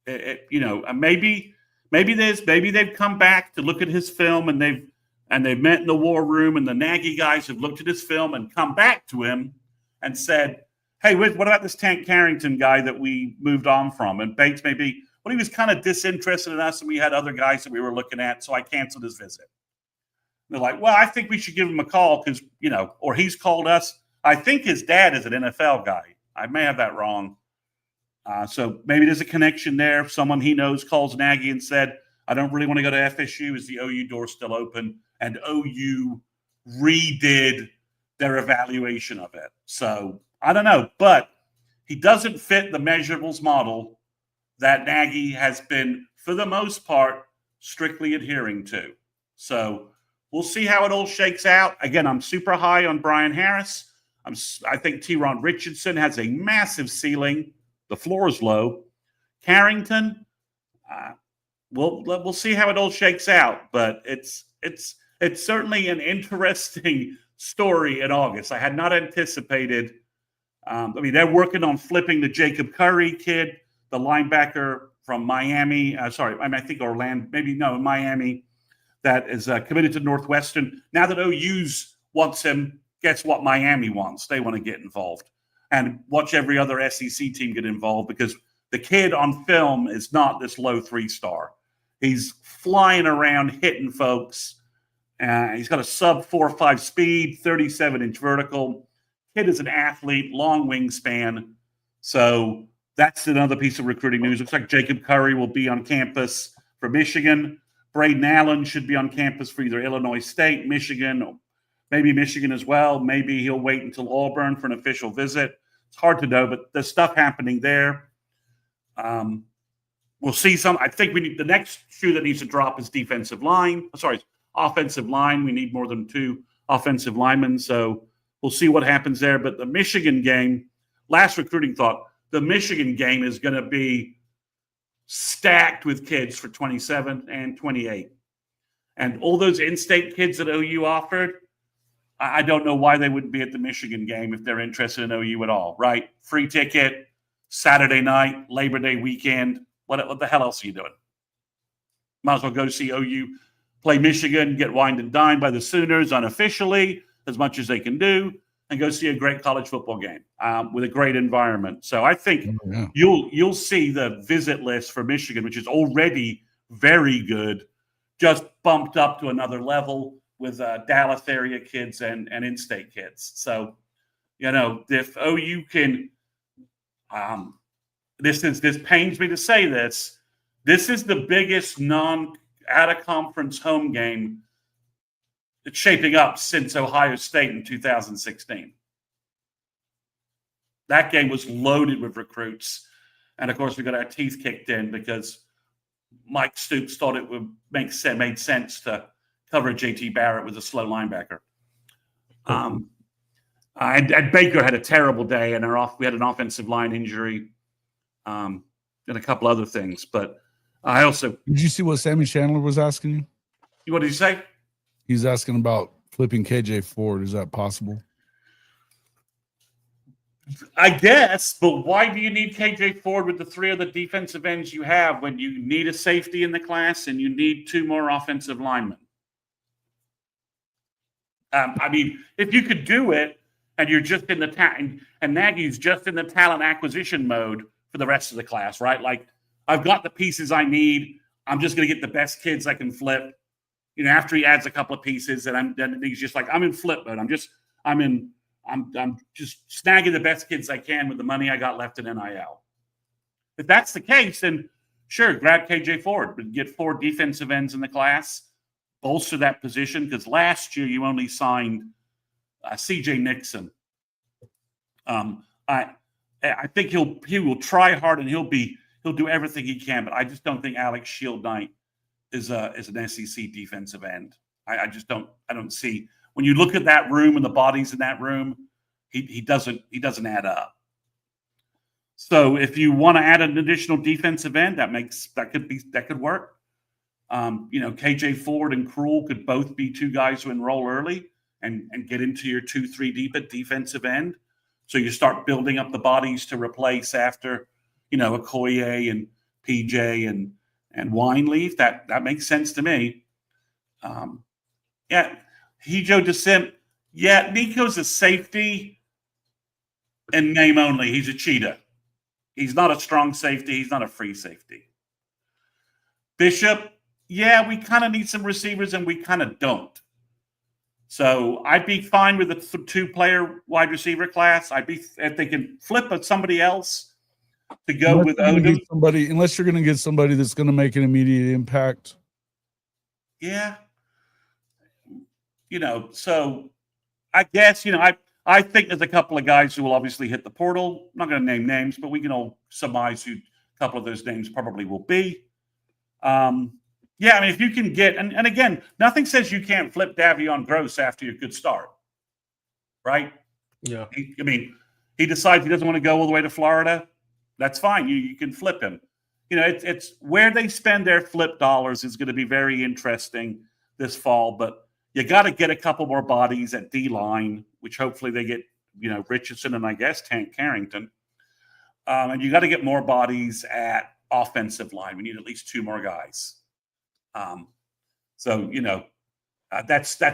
Maybe they've come back to look at his film, and they've met in the war room, and the Nagy guys have looked at his film and come back to him and said, hey, what about this Tank Carrington guy that we moved on from? And Bates he was kind of disinterested in us, and we had other guys that we were looking at, so I canceled his visit. They're like, well, I think we should give him a call because, or he's called us. I think his dad is an NFL guy. I may have that wrong. So maybe there's a connection there. Someone he knows calls Nagy and said, I don't really want to go to FSU. Is the OU door still open? And OU redid their evaluation of it. So I don't know, but he doesn't fit the measurables model that Nagy has been, for the most part, strictly adhering to. So we'll see how it all shakes out. Again, I'm super high on Brian Harris. I think Teron Richardson has a massive ceiling. The floor is low. Carrington, we'll see how it all shakes out. But it's certainly an interesting story in August. I had not anticipated. I mean, they're working on flipping the Jacob Curry kid, the linebacker from Miami. I think Orlando, Miami, that is committed to Northwestern. Now that OU's wants him, guess what Miami wants? They want to get involved and watch every other SEC team get involved because the kid on film is not this low 3-star. He's flying around, hitting folks. He's got a sub 4.5 speed, 37-inch vertical. Kid is an athlete, long wingspan. So that's another piece of recruiting news. Looks like Jacob Curry will be on campus for Michigan. Braden Allen should be on campus for either Illinois State, Michigan, or maybe Michigan as well. Maybe he'll wait until Auburn for an official visit. It's hard to know, but there's stuff happening there. We'll see some. I think the next shoe that needs to drop is offensive line. We need more than 2 offensive linemen. So we'll see what happens there. But the Michigan game, last recruiting thought, the Michigan game is going to be stacked with kids for 27 and 28. And all those in-state kids that OU offered, I don't know why they wouldn't be at the Michigan game if they're interested in OU at all, right? Free ticket, Saturday night, Labor Day weekend. What the hell else are you doing? Might as well go see OU play Michigan, get wined and dined by the Sooners unofficially, as much as they can do, and go see a great college football game with a great environment. So I think you'll see the visit list for Michigan, which is already very good, just bumped up to another level with Dallas area kids and in-state kids. So, if OU can this pains me to say this is the biggest out-of-conference home game that's shaping up since Ohio State in 2016. That game was loaded with recruits. And, of course, we got our teeth kicked in because Mike Stoops thought it made sense to cover JT Barrett with a slow linebacker. And Baker had a terrible day, and we had an offensive line injury and a couple other things. But I also – Did you see what Sammy Chandler was asking you? What did he say? He's asking about flipping KJ Ford. Is that possible? I guess, but why do you need KJ Ford with the 3 other defensive ends you have when you need a safety in the class and you need 2 more offensive linemen? I mean, if you could do it and you're just in the and Nagy's just in the talent acquisition mode for the rest of the class, right? Like, I've got the pieces I need. I'm just going to get the best kids I can flip. After he adds a couple of pieces, and then he's just like, I'm in flip mode. I'm just snagging the best kids I can with the money I got left in NIL. If that's the case, then sure, grab KJ Ford, but get 4 defensive ends in the class, bolster that position, because last year you only signed CJ Nixon. I think he will try hard and he'll do everything he can, but I just don't think Alex Shield Knight is an SEC defensive end. I don't see, when you look at that room and the bodies in that room, he doesn't add up. So if you want to add an additional defensive end, that could work. KJ Ford and Krul could both be 2 guys who enroll early and get into your 2-3 deep at defensive end. So you start building up the bodies to replace after, Okoye and PJ and Wineleaf. That makes sense to me. Hijo DeSimp. Yeah, Nico's a safety in name only. He's a cheetah. He's not a strong safety. He's not a free safety. Bishop, yeah, we kind of need some receivers and we kind of don't. So I'd be fine with a 2-player wide receiver class. If they can flip at somebody else to go with Odom. Unless you're going to get somebody that's going to make an immediate impact. Yeah. So I guess, I think there's a couple of guys who will obviously hit the portal. I'm not going to name names, but we can all surmise who a couple of those names probably will be. If you can get, and again, nothing says you can't flip Davion Gross after your good start, right? Yeah. He decides he doesn't want to go all the way to Florida. That's fine. You can flip him. it's where they spend their flip dollars is going to be very interesting this fall. But you got to get a couple more bodies at D line, which hopefully they get, Richardson and I guess Tank Carrington. And you got to get more bodies at offensive line. We need at least 2 more guys. That's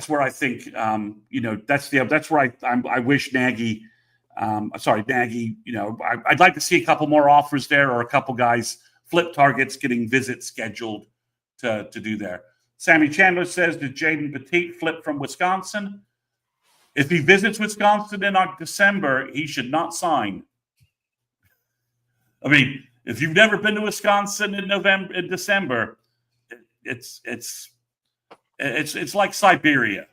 where I think, that's where I wish Nagy, I'd like to see a couple more offers there, or a couple guys flip targets getting visits scheduled to do there. Sammy Chandler says, did Jaden Petit flip from Wisconsin? If he visits Wisconsin in December, he should not sign. I mean, if you've never been to Wisconsin in December, it's like Siberia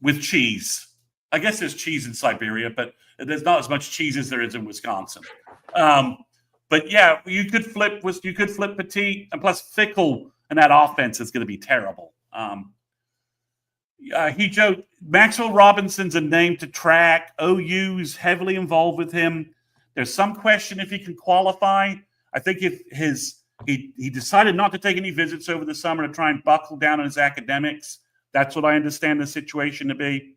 with cheese. I guess there's cheese in Siberia, but there's not as much cheese as there is in Wisconsin. But yeah, you could flip Petit, and plus Fickle and that offense is going to be terrible. He joked, Maxwell Robinson's a name to track. OU's heavily involved with him. There's some question if he can qualify. I think if he decided not to take any visits over the summer to try and buckle down on his academics. That's what I understand the situation to be.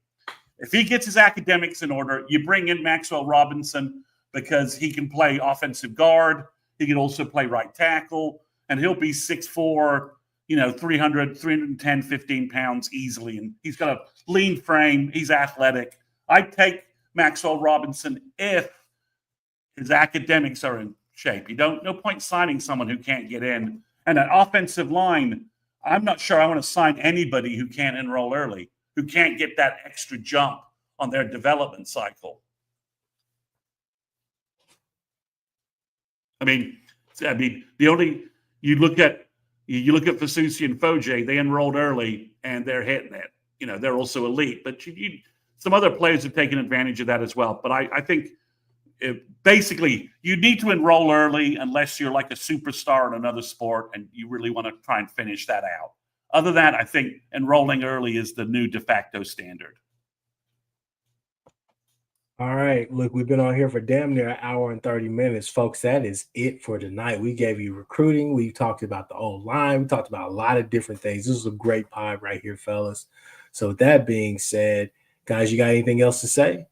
If he gets his academics in order, you bring in Maxwell Robinson because he can play offensive guard. He can also play right tackle, and he'll be 6'4", 310, 15 pounds easily. And he's got a lean frame. He's athletic. I'd take Maxwell Robinson if his academics are in shape. No point signing someone who can't get in. And an offensive line, I'm not sure I want to sign anybody who can't enroll early, who can't get that extra jump on their development cycle. I mean, you look at Fasusi and Foje, they enrolled early and they're hitting it. They're also elite, but some other players have taken advantage of that as well. But I think basically you need to enroll early unless you're like a superstar in another sport and you really want to try and finish that out. Other than that, I think enrolling early is the new de facto standard. All right. Look, we've been on here for damn near an hour and 30 minutes, folks. That is it for tonight. We gave you recruiting. We talked about the old line. We talked about a lot of different things. This is a great pod right here, fellas. So with that being said, guys, you got anything else to say?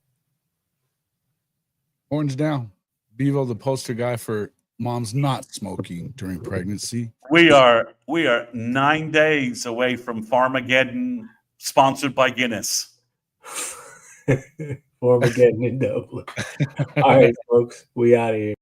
Orange down. Bevo, the poster guy for moms not smoking during pregnancy. We are 9 days away from Farmageddon, sponsored by Guinness. Farmageddon in Dublin. All right, folks, we out of here.